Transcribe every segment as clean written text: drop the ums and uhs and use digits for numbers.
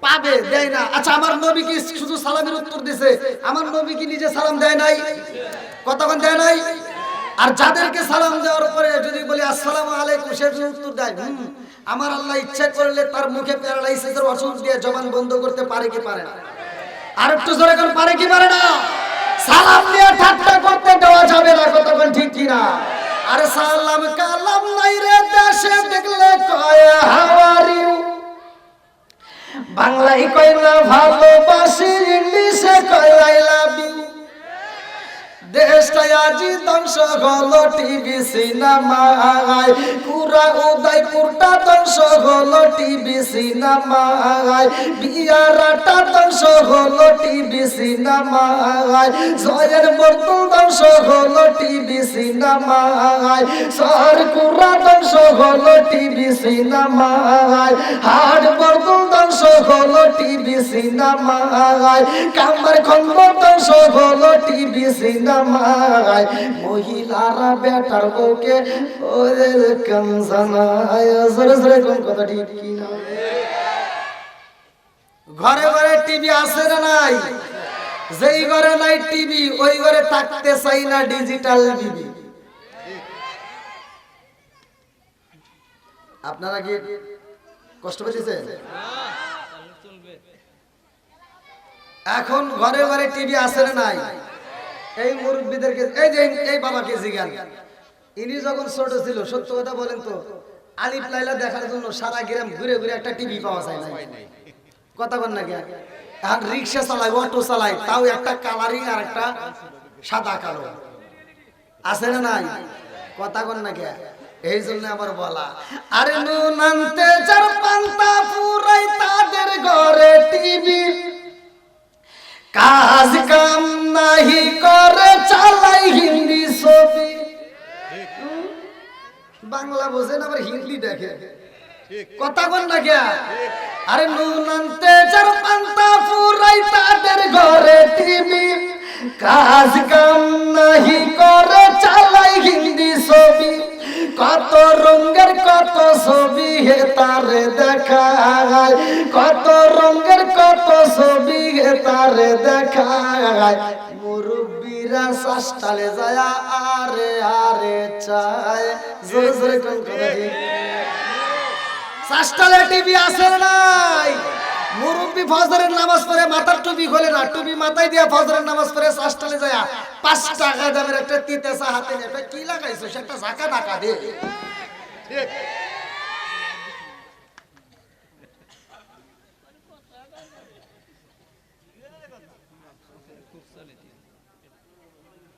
পাবে, দেয় না। আচ্ছা, আমার নবী কি শুধু সালামের উত্তর দিছে? আমার নবী কি নিজে সালাম দেয় নাই? কতক্ষণ দেয় নাই? আর যাদেরকে সালাম দেওয়ার পরে যদি বলি আসসালামু আলাইকুম, সে উত্তর দেয় আমার আল্লাহ ইচ্ছা করলে তার মুখে প্যারালাইসিসের ওষুধ দিয়ে জবান বন্ধ করতে পারে কি পারে না? আর একটু জোরে কোন পারে কি পারে না? সালাম দিয়ে ঠাট্টা করতে দেওয়া যাবে না, কতক্ষণ ঠিক কি না? আরে সালাম কালাম নাই রে দেশে দেখলে কয় হাউ আর ইউ, বাংলায় কয় না ভালোবাসি, ইংলিশে কয় আই লাভ ইউ। দেশটা আজি ধ্বংস হলো টিভি সিনেমায়, পুরা উদয়পুরটা ধ্বংস হলো টিভি সিনেমায়, বিয়ারাটা ধ্বংস হলো টিভি সিনেমায়, জয়ের বর্তল ধ্বংস হলো টিভি সিনেমায়, সরকুরা ধ্বংস হলো টিভি সিনেমায়, হাট বর্তল ধ্বংস হলো টিভি সিনেমায়, কামার খন্ড ধ্বংস হলো টিভি সিনেমায়, মহিলারা বেটার বউকে ওরে কামজানায়, জোরে জোরে কোন কথা ঠিক কি না? ঘরে ঘরে টিভি আছে না নাই? যেই ঘরে নাই টিভি ওই ঘরে থাকতে চাই না ডিজিটাল টিভি। আপনারা কি কষ্ট পেয়েছেন? এখন ঘরে ঘরে টিভি আছে না নাই? এই মুরব্বীদেরকে, এই যে এই বাবাকে জিজ্ঞান, ইনি যখন ছোট ছিল, সত্য কথা বলেন তো, আলিফ লাইলা দেখার জন্য সারা গ্রাম ঘুরে ঘুরে একটা টিভি পাওয়া যায় না। কথা বল না কেন? এখন রিক্সা চালায়, অটো চালায়, তাও একটা কালারিং আর একটা সাদা কালো আছে না নাই? কথা বল না কেন? এই জন্য আমার বলা, আরে নুন আনতে যার পান্তা পুরাই তাদের ঘরে টিভি, কাজ কাম নাহি করে চালাই হিন্দি ছবি। বাংলা বোঝেন আবার হিন্দি দেখে, কথা বল না কে? আরে নুন আনতে যার পান্তা ফুরাই তাদের ঘরে টিভি, কাজ কাম নাহি করে চালাই হিন্দি ছবি, কত রঙের কত ছবি হে তারে দেখায়, কত রঙের কত ছবি হে তারে দেখায়, মুরব্বীরা শাস্তালে যায় আরে আরে চায়, জোরে জোরে কোন কথা ঠিক? শাস্তালে টিভি আছে নাই? মুরব্বী ফজরের নামাজ পড়ে মাথার টুপি খোলে না, টুপি মাথায় দিয়ে ফজরের নামাজ পড়ে শাস্তালে যায় 5 টাকা দামের একটা তিতেসা হাতে নিয়ে, কি লাগাইছো সেটা ঝাঁকা ঢাকা দে।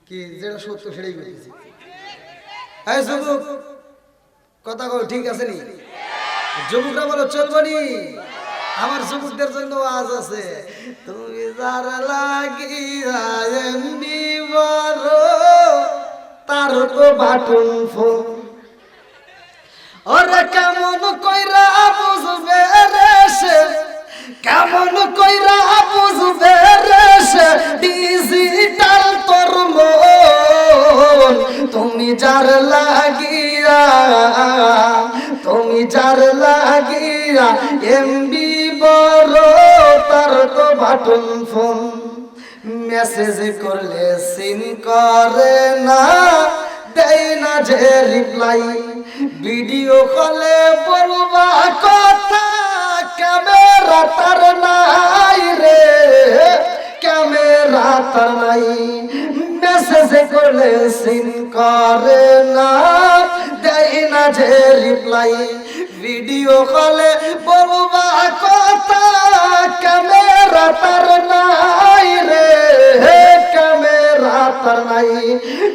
কি যেটা সত্য সেটাই বলতেছি। এই যুবক, কথা কও ঠিক আছে নি? যুবকরা বলো চলবো নি? আমার যুবকদের জন্য আজ আছে, তুমি যার লাগিয়া এমনি বড় তার তো বাটন ফোন, ওরে কেমন কইরা বুঝবে রে সে, কেমন কইরা বুঝবে রে সে ডিজিটাল তোর মন, তুমি যার লাগিয়া, তুমি যার লাগিয়া এমবি বড় তার তো বাটন ফোন, মেসেজ করলে সিন করে না, দেয় না যে রিপ্লাই, ভিডিও কলে বলবা কথা ক্যামেরা তার নাই রে, ক্যামেরা তার নাই, মেসেজ করলে সিন করে না, দেয় না যে রিপ্লাই, ভিডিও কলে বলবা কথা ক্যামেরা তার নাই রে, ক্যামেরা তার নাই,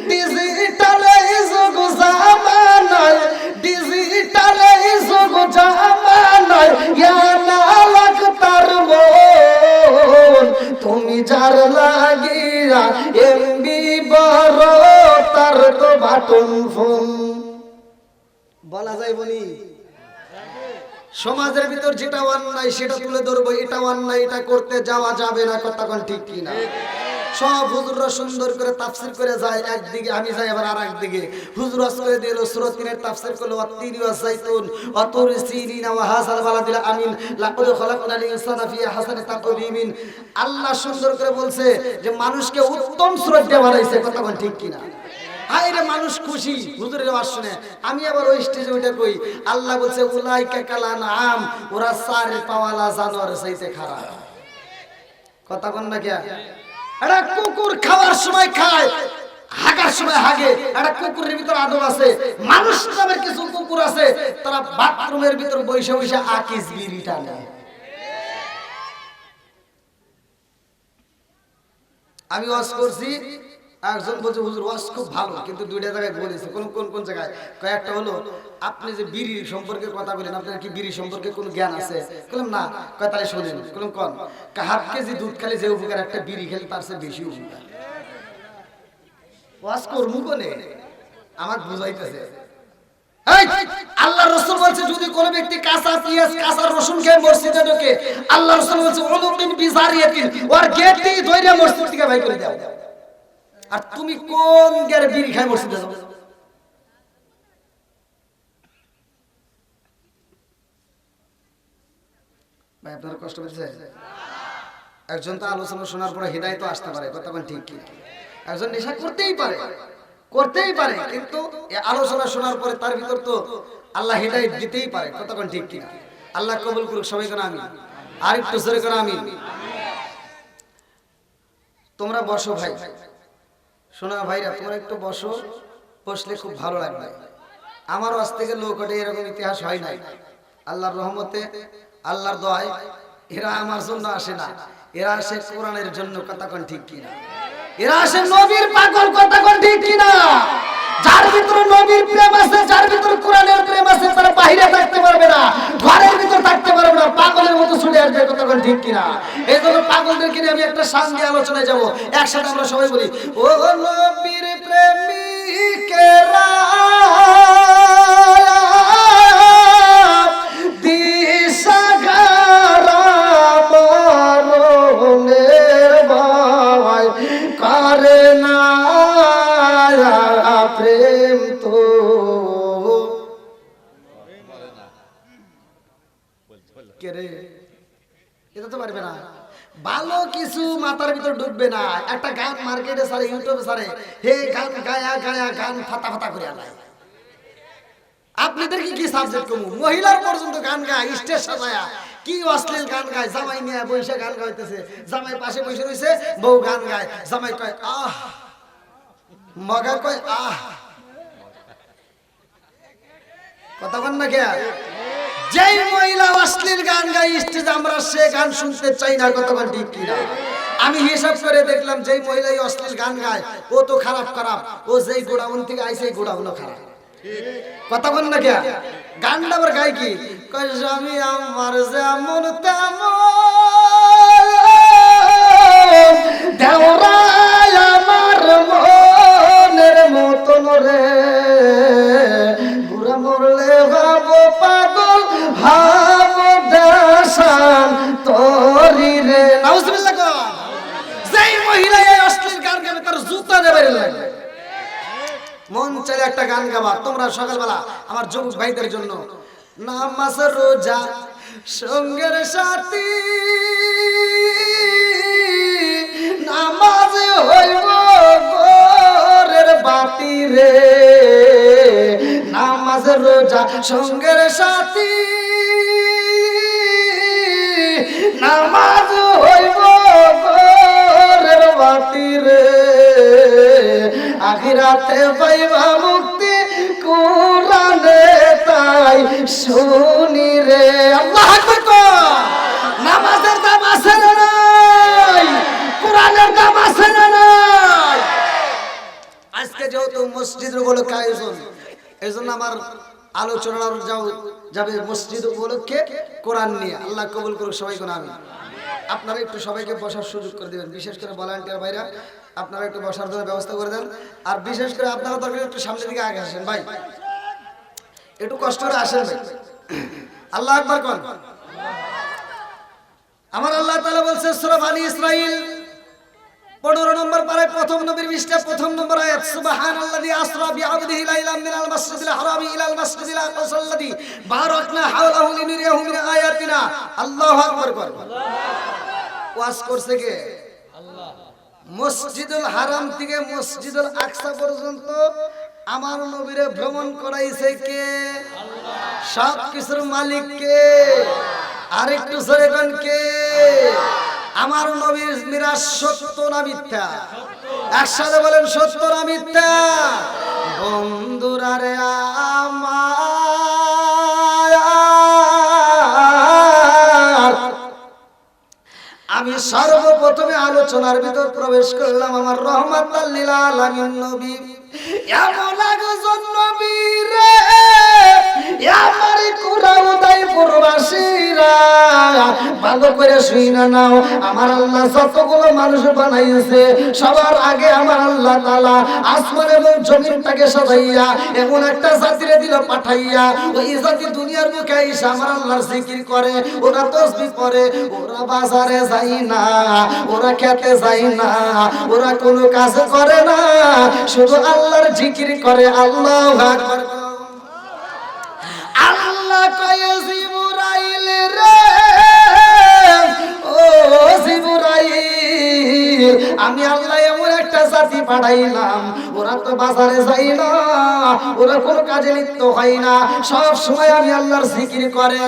ডিজিটালে যুগ জামানায়, ডিজিটালে যুগ জামানায় ইয়ানা লাগ তার মন, তুমি যার লাগিয়া এমবি বড় তার তো বাটন ফোন। বলা যায় বলি, সমাজের ভিতর যেটা অন্যায় সেটা তুলে ধরবো, এটা অন্যায়, এটা করতে যাওয়া যাবে না, কথা কোন ঠিক কিনা? সব হুজুররা সুন্দর করে তাফসীর করে যায় একদিকে, আমি যাই আবার আরেকদিকে। হুজুর ওয়াজ করে দিল সূরা ৩ এর তাফসীর করলো ওয়াত-তিনি ওয়াজ-যাইতুন ওয়া তুর সিনিন ওয়া হাযাল বালাদিল আমিন লাকাদ খালাকনাল ইনসানা ফি আহসানি তাকওয়িমিন। আল্লাহ সুন্দর করে বলছে যে মানুষকে উত্তম শ্রদ্ধা বানাইছে, কথা বল ঠিক কিনা? আইরে মানুষ খুশি হুজুরের ওয়াজ শুনে। আমি আবার ওই স্টেজে ওইটা কই, আল্লাহ বলছে উলাইকা কালানআম, ওরা চার পাওয়ালা জানোয়ারের চাইতে খারাপ। কথা কোন না কিয়া? একটা কুকুর খাওয়ার সময় খায়, হাগার সময় হাগে। একটা কুকুরের ভিতর আদব আছে। মানুষ নামের কিছু কুকুর আছে, তারা বাথরুমের ভিতর বসে বসে আকিস বিড়ি টানে। আমি ওয়াজ করছি, একজন বলছে হুজুর ওয়াজ খুব ভালো, কিন্তু দুইটা জায়গায় বলেছে। কোন কোন কোন জায়গায়? কয়েকটা হলো আপনি যে বিড়ি সম্পর্কে কথা বলেন, আপনার কি বিড়ি সম্পর্কে কোনো জ্ঞান আছে? বললাম না। কয় তাহলে শোনেন। বললাম কোন? হাফ কেজি দুধ খেলে যে উপকার, একটা বিড়ি খেলে তার চেয়ে বেশি উপকার। ওয়াজ করবো কোনে? আমার বুঝাইতেছে। আল্লাহ রাসূল বলছে যদি কোন ব্যক্তি কাঁচা পেঁয়াজ কাঁচা রসুন খেয়ে মসজিদে ঢোকে, আল্লাহ রাসূল বলছে উলুমিন বিজারিয়াতিন, ওর গেট থেকে ধইরা মসজিদ থেকে বাইর করে দাও। আর তুমি কোন গেরে বিড়ি খাই মসজিদে যাও? ভাই আপনার কষ্ট হচ্ছে? একজন তো আলোচনা শোনার পরে হিদায়াত আসতে পারে, কথা বলেন ঠিক কি? একজন নেশা করতেই পারে, করতেই পারে, কিন্তু এই আলোচনা শোনার পরে তার ভিতর তো আল্লাহ হিদায়াত দিতেই পারে, কথা বলেন ঠিক কি? আল্লাহ কবুল করুক সবাই করে আমিন। আর একটু জোরে করে আমিন। তোমরা বসো ভাই, শোনা ভাইরা, তোমরা একটু বসো, বসলে খুব ভালো লাগবে। আমারও আজ থেকে লোক ওঠে এরকম ইতিহাস হয় নাই। আল্লাহর রহমতে, আল্লাহর দয়ায় এরা আমার জন্য আসে না, এরা আসে কোরআনের জন্য, কথা কোন ঠিক কিনা? এরা আসে নবীর পাগল, কথা কোন ঠিক কিনা? যার ভিতরে নবীর প্রেম আছে, যার ভিতরে কোরআনের প্রেম আছে, তারা বাইরে থাকতে পারবে না, ঘরের ভিতর থাকতে পারবে না, পাগলের মতো ছুটে আসবে, কথা কোন ঠিক কিনা? এই জন্য পাগলদেরকে নিয়ে আমি একটা শান্তি আলোচনায় যাব। একসাথে আমরা সবাই বলি ও নবীর প্রেমিকেরা দিশাহারা মরণের ভয় করে না প্রেম তো কে রে? এটা তো পারবে না। ভালো কিছু মাথার ভিতর ঢুকবে না। একটা গান মার্কেটে সারে, ইউটিউবে সারে, হে গান গায়া গায়া গান ফাতা ফাতা করে আলায়। আপনাদের কি সাবজেক্ট কমু? মহিলার পর্যন্ত গান গায়, স্টেজ সাজায়া কি অশ্লীল গান গায়। জামাই নিয়ে বসে গান গাইতেছে, জামাই পাশে বসে রয়েছে, বউ গান গায়। জামাই কয় আহ, মগা কয় আহ, কথা বল না কে? যেই মহিলা অশ্লীল গান গায় স্টেজে, আমরা সে গান শুনতে চাই না, কথা বল ঠিক কিনা? আমি হিসাব করে দেখলাম যেই মহিলা অশ্লীল গান গায় ও তো খারাপ খারাপ, ও যেই গোডাউন থেকে আইছে এই গোডাউনও খারাপ, কথা বল না কে? গানটা আবার গায় কি? কয় স্বামী আমার যেমন তেমন, দেওরায় আমার মনের মতন রে, বুড়া মরলে হব পাগল, হব দেশান তোরি রে। নাউজুবিল্লাহ কর। যেই মহিলা এই অশ্লীল গান গাবে তার জুতা দেবে লাগে। মন চাইলে একটা গান গাবা তোমরা সকালবেলা আমার যুবক ভাইদের জন্য, নামাজ রোজা সঙ্গের সাথী, নামাজ হইব ঘরের বাতি রে, নামাজ রোজা সঙ্গের সাথী, নামাজ হইব ঘরের বাতি রে, আখিরাতে পাইবা মুক্তি কোরআনে তাই শুনি রে। আল্লাহু আকবার। নামাজের দাম আছে না নাই? কোরআনের দাম আছে না নাই? আজকে যেহেতু মসজিদ উপলক্ষে আয়োজন, এই জন্য আমার আলোচনা যাবে মসজিদ উপলক্ষে কোরআন নিয়ে। আল্লাহ কবুল করুক সবাই কোন আমিন। আপনারা একটু সবাইকে বসার সুযোগ করে দিবেন, বিশেষ করে ভলান্টিয়ার ভাইরা আপনারা একটু বসার জন্য ব্যবস্থা করে দেন। আর বিশেষ করে আপনারা দরকার একটু সামনের দিকে আগে আসেন ভাই, একটু কষ্ট করে আসেন ভাই। আল্লাহ আকবার কোন। আমার আল্লাহ তাআলা বলছে সূরা বনী ইসরাঈল 15 নম্বর পারায় প্রথম নবীর পৃষ্ঠা প্রথম নম্বর আয়াত সুবহানাল্লাযী আসরা বিআবদিহি লাইলাম মিনাল মাসজিদিল হারামি ইলাল মাসজিদিল আকসাল্লাযী বারাকনা হাওলাহু লিনুরিয়াহু মিন আয়াতিনা। আল্লাহু আকবার কর। ওয়াজ করছে কে? আল্লাহ। মসজিদুল হারাম থেকে মসজিদুল আকসা পর্যন্ত আমার নবীরে ভ্রমণ করাইছে কে? আল্লাহ। সব কিছুর মালিক কে? আরেকটু জোরে কোন কে? আমার নবীর মিরাজ সত্য না মিথ্যা? একসাথে বলেন সত্য না মিথ্যা? বন্ধুরা রে আমার, আমি সর্বপ্রথমে আলোচনার ভিতর প্রবেশ করলাম আমার রহমাতুল লিল আলামিন নবী। এমন একজন নবী রে আমার কুরাউদাই প্রবাসীরা ভালো করে শুইনা নাও। আমার আল্লাহ যতগুলো মানুষ বানাইছে সবার আগে আমার আল্লাহ তাআলা আসমান এবং জমিনটাকে সাজাইয়া এমন একটা জাতিরে দিল পাঠাইয়া, ওই জাতি দুনিয়ার মুখে এসে আমার আল্লাহর জিকির করে, ওরা তাসবিহ পড়ে, ওরা বাজারে যায় না, ওরা খেতে যায় না, ওরা কোনো কাজ করে না, শুধু আল্লাহর জিকির করে। আল্লাহু আকবার। আল্লাহ কয় জিবরাইল রে, ও জিবরাইল, আমি আল্লাহ এমন একটা জাতি পাঠাইলাম, ওরা তো বাজারে যায় না, ওরা কোনো কাজে লিপ্ত হয় না, সব সময় আমি আল্লাহর জিকির করে।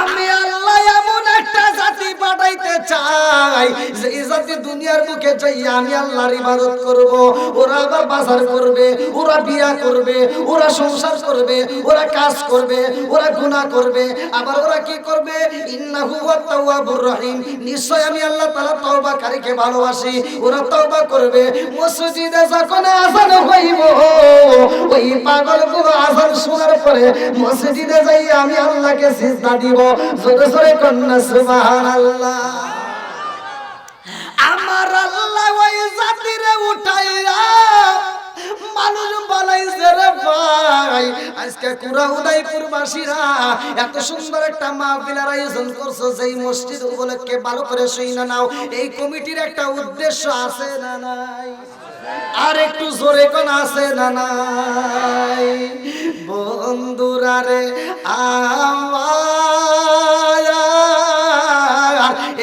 আমি আল্লাহ এমন একটা জাতি পাঠাইতে চাই যে এই জাতি দুনিয়ার মুখে যাইয়া আমি আল্লাহর ইবাদত করব। ওরা আবার বাজার করবে, ওরা বিয়া করবে, ওরা সংসার করবে, ওরা কাজ করবে, ওরা গুনাহ করবে, আবার ওরা কি করবে? ইন্নাহু ওয়াত তাওয়াবুর রহিম, নিশ্চয় আমি আল্লাহ তাআলা তওবাকারীকে ভালোবাসি। ওরা তওবা করবে। মসজিদে যখন আযান হইব, ওই পাগলগুলো আযান শোনার পরে মসজিদে যাইয়া আমি আল্লাহকে সিজদা দিব। জোরে জোরে কন্না সুবহানাল্লাহ। আমার আল্লাহ ওই জাতিরে উঠাইয়া মানুষ বানাইছে রে ভাই। আজকে কুরাউদাইপুরবাসীরা এত সুন্দর একটা মাহফিলের আয়োজন করছে, যেই মসজিদ উপলক্ষে ভালো করে শুইনা নাও। এই কমিটির একটা উদ্দেশ্য আছে না নাই? আর একটু জোরে কোন আছে না নাই? বন্ধুরা রে আমার,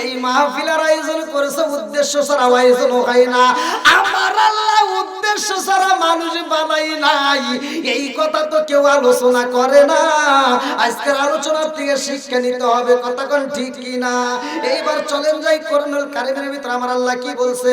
এই মাহফিলের আয়োজন করেছে উদ্দেশ্য ছাড়া আয়োজন হয় না। আমার আল্লাহ উদ্দেশ্য ছাড়া মানুষ বানাই নাই, এই কথা তো কেউ আলোচনা করে না। আজকের আলোচনার থেকে শিক্ষা নিতে হবে, কথা কোন ঠিক কি না? এইবার চলেন যাই কোরআনুল কারীমের ভিতরে আমার আল্লাহ কি বলছে।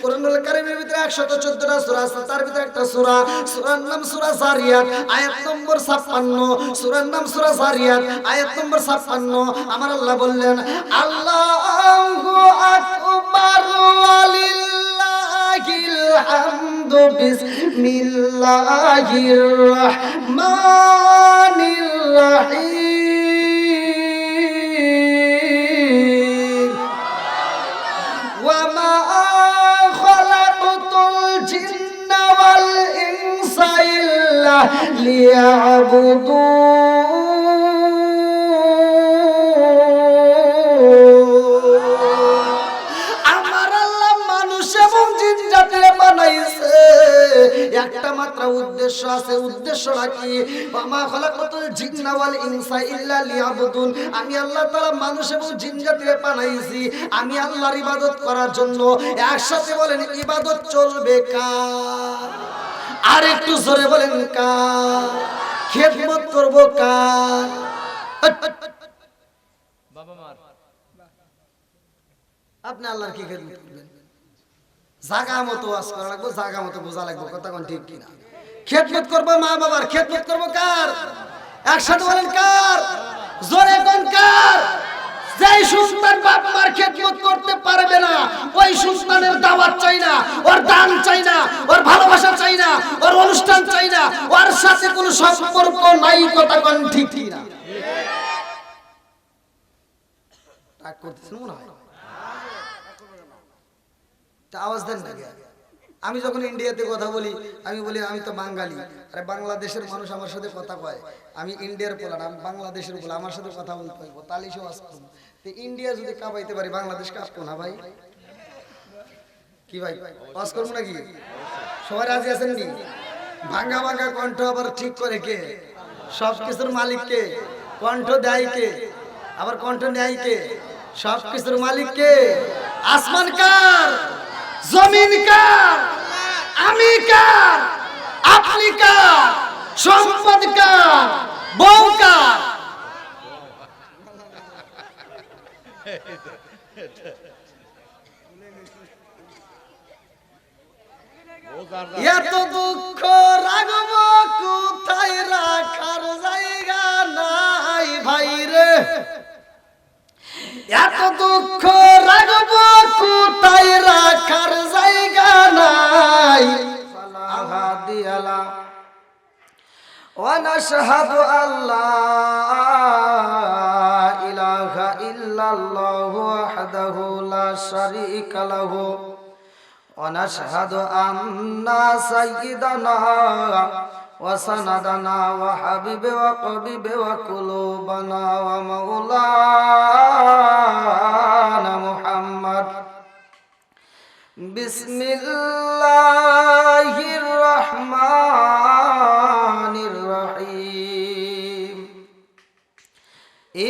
কোরআনুল কারীমের ভিতরে 114টা সূরা আছে, তার ভিতরে একটা সূরা, সূরার নাম সূরা জারিয়াত, আয়াত নম্বর 56। সূরার নাম সূরা জারিয়াত, আয়াত নম্বর 56। আমার আল্লাহ বললেন, আল্লাহু আকবার ওয়ালিল্লাহিল হামদু, বিসমিল্লাহির রহমানির রহিম। ওয়া মা খালাকতুল জিন্না ওয়াল ইনসা ইল্লা লিয়াবুদুন। আমার আল্লাহ মানুষ এবং জিন জাতিরে বানাইছে, একটা মাত্র উদ্দেশ্য আছে। উদ্দেশ্যটা কি? ওয়া মা খালাকতুল জিন্না ওয়াল ইনসা ইল্লা লিয়াবুদুন। আমি আল্লাহ তাআলা মানুষ এবং জিন জাতিরে বানাইছি আমি আল্লাহর ইবাদত করার জন্য। একসাথে বলেন, ইবাদত চলবে কার? আর একটু জোরে বলেন কার? খেদমত করব কার? বাবা মার। আপনি আল্লাহর কি খেদমত করবেন? জায়গা মতো ওয়াজ করা লাগবে, জায়গা মতো বোঝা লাগবে, কথা কোন ঠিক কিনা? খেদমত করব মা বাবার, খেদমত করব কার? একসাথে বলেন কার? জোরে কোন কার? যেই সন্তান বাপ মার খেদমত করতে পারবে না, ওই সন্তানের দাওয়াত চাই না, ওর দান চাই না, ওর ভালোবাসা চাই না, ওর অনুষ্ঠান চাই না, ওর সাথে কোনো সম্পর্ক নাই, কথা কোন ঠিক কিনা? রাগ করতেছেন মনে হয়? আওয়াজ দেন না। আমি যখন ইন্ডিয়াতে কথা বলি, আমি বলি আমি তো বাঙালি। আরে বাংলাদেশের মানুষ আমার সাথে কথা কয়, আমি ইন্ডিয়ার পোলা না, আমি বাংলাদেশের পোলা, আমার সাথে কথা বলতে হইব, তাহলে সে ওয়াজ করব। তো ইন্ডিয়া যদি কাঁপাইতে পারি, বাংলাদেশ কাঁপবো না ভাই? কি ভাই পাস করবো নাকি? সবাই রাজি আছেন নি? ভাঙা ভাঙা কণ্ঠ আবার ঠিক করে কে? সব কিছুর মালিক কে? কণ্ঠ দেয় কে? আবার কণ্ঠ নেয় কে? সব কিছুর মালিক কে? আসমান কার? জমিন কার? আমি কার? আপনি কার? সম্পদ কার? বউ কার? এত দুঃখ রাগব কোথায় রাখার জায়গা নাই ভাই রে, এত দুঃখ রাগব কোথায় রাখার জায়গা নাই। আহাদিয়ালা ওয়া নাশহাদু আল্লা ইলাহা ইল্লাল্লাহু ওয়াহদাহু লা শারীকা লাহু ونشهد أن سيدنا وسندنا وحبيب وقريب وقلوبنا ومولانا محمد بسم الله الرحمن الرحيم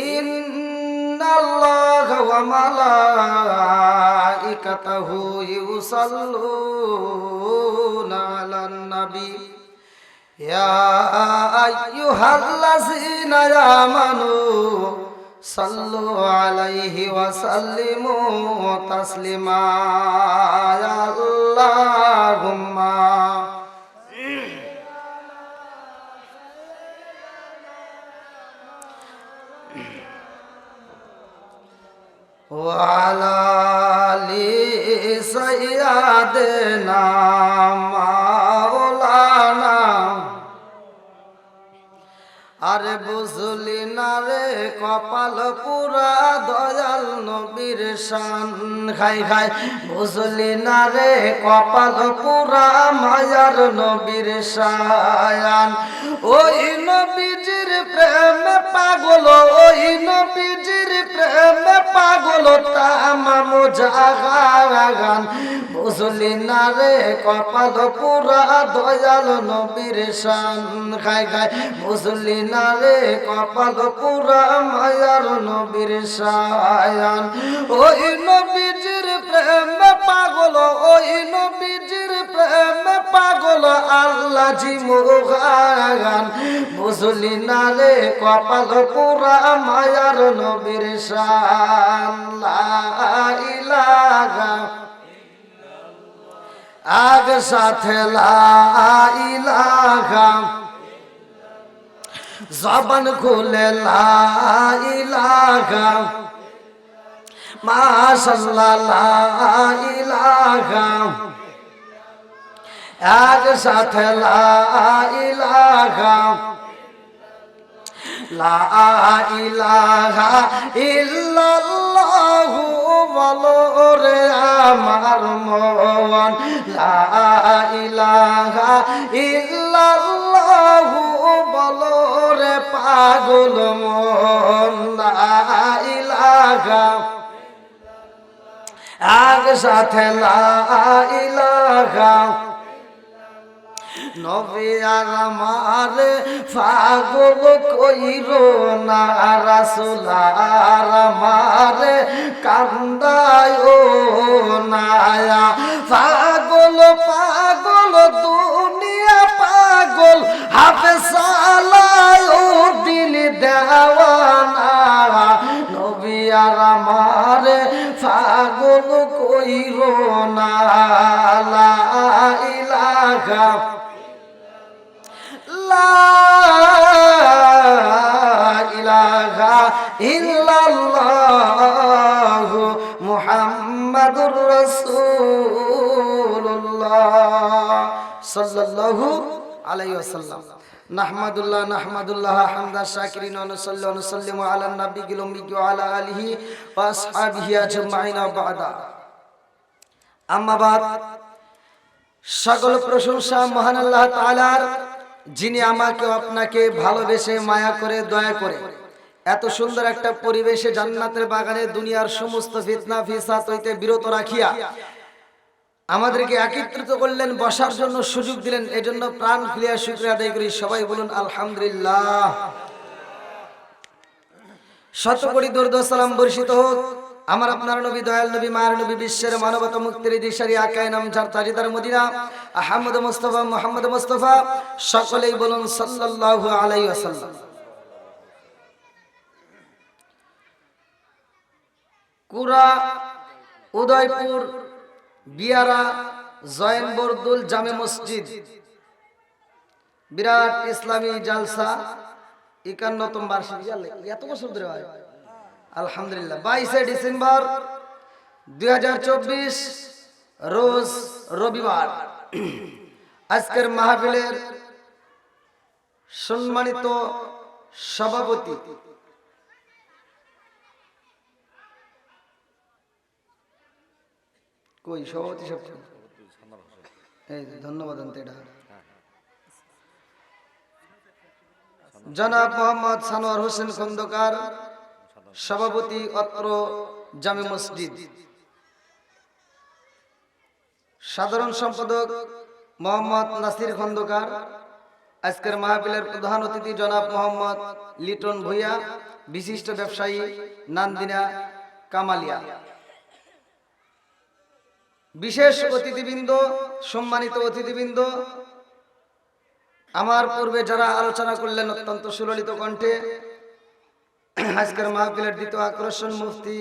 إن الله وملائكته يصلون على النبي يا أيها الذين آمنوا صلوا عليه وسلموا تسليما يا اللهم وعلى آل سيدنا مولانا আরে বুঝলি না রে কপাল পুরা দয়াল নবীর শান খাই খাই, বুঝলি না রে কপাল পুরা মায়ার নবীর শায়ান। ওই নবীজির প্রেমে পাগল, ওই নবীজির প্রেমে পাগল তামাম জাহান। বুঝলি না রে কপাল পুরা দয়াল নবীর শান খাই খাই, বুঝলি না রে কপাল পুরা মায়ার নবীর শায়ান। ওই নবীজির প্রেমে পাগল, ওই নবীজির প্রেমে পাগল আল্লাহ জি মুগান। বুঝলি না রে কপাল পুরা মায়ার নবীর শান। লা ইলাহা আগ সাথে লা ইলাহা, জবান খুলে লা ইলাহা, মাশাআল্লাহ লা ইলাহা, এক সাথে লা ইলাহা, লা ইলাহা ইল্লাল্লাহু বলো রে আমার মন, লা ইলাহা ইল্লাল্লাহু বলো রে পাগল মন, লা ইলাহা এক সাথে লা ইলাহা। নবী আমার পাগল কইরো না, রাসূল আমার কান্দায় না। পাগল পাগল দুনিয়া পাগল, হাফেজ আলাউদ্দিন দেওয়ানা। নবী আমার পাগল কইরো না, লা ইলাহা লা ইলাহা ইল্লাল্লাহু মুহাম্মাদুর রাসূলুল্লাহ সাল্লাল্লাহু আলাইহি ওয়াসাল্লাম। নাহমাদুল্লাহ নাহমাদুল্লাহ হামদা শাকিরিন ওয়া নুসাল্লি ওয়া নুসাল্লিমু আলা নাবিয়িল উম্মি ওয়া আলা আলিহি ওয়া আসহাবিহি আজমাইন ওয়া বা'দা। আম্মা বাদ, সকল প্রশংসা মহান আল্লাহ তাআলার, যিনি আমাকে আপনাকে ভালোবেসে মায়া করে দয়া করে এত সুন্দর একটা পরিবেশে জান্নাতের বাগানে দুনিয়ার সমস্ত ফিতনা ফিসাদ হইতে বিরত রাখিয়া আমাদেরকে একত্রিত করলেন, বসার জন্য সুযোগ দিলেন, এজন্য প্রাণ খুলে শুকরিয়া আদায় করি। সবাই বলুন আলহামদুলিল্লাহ। শত কোটি দরুদ ও সালাম বর্ষিত হোক আমার আপনার নবী, দয়াল নবী, মায়ের নবী, বিশ্বের মানবতা মুক্তির দিশারি আকায়ে নামজার তাজদার মদিনা আহমদ মুস্তাফা মুহাম্মদ মুস্তাফা, সকলেই বলুন সাল্লাল্লাহু আলাইহি ওয়াসাল্লাম। কুরা, উদয়পুর, বিয়ারা, জয়েন বরদুল জামে মসজিদ, বিরাট ইসলামী জালসা 51তম বার্ষিকী। এত বছর ধরে হয় আলহামদুলিল্লাহ। 22শে ডিসেম্বর 2024 রোজ রবিবার। আজকের মাহফিলের সম্মানিত সভাপতি কই? সভাপতি সব ধন্যবাদ। জনাব মোহাম্মদ সানোয়ার হোসেন খন্দকার, সভাপতি অত্র জামে মসজিদ। সাধারণ সম্পাদক মোহাম্মদ নাসির খন্দকার। আজকের মাহফিলের প্রধান অতিথি জনাব মোহাম্মদ লিটন ভুইয়া, বিশিষ্ট ব্যবসায়ী, নান্দিনা কামালিয়া। বিশেষ অতিথিবৃন্দ, সম্মানিত অতিথিবৃন্দ, আমার পূর্বে যারা আলোচনা করলেন অত্যন্ত সুললিত কণ্ঠে, আজকের মাহফিলের দ্বিতীয় আকর্ষণ মুফতি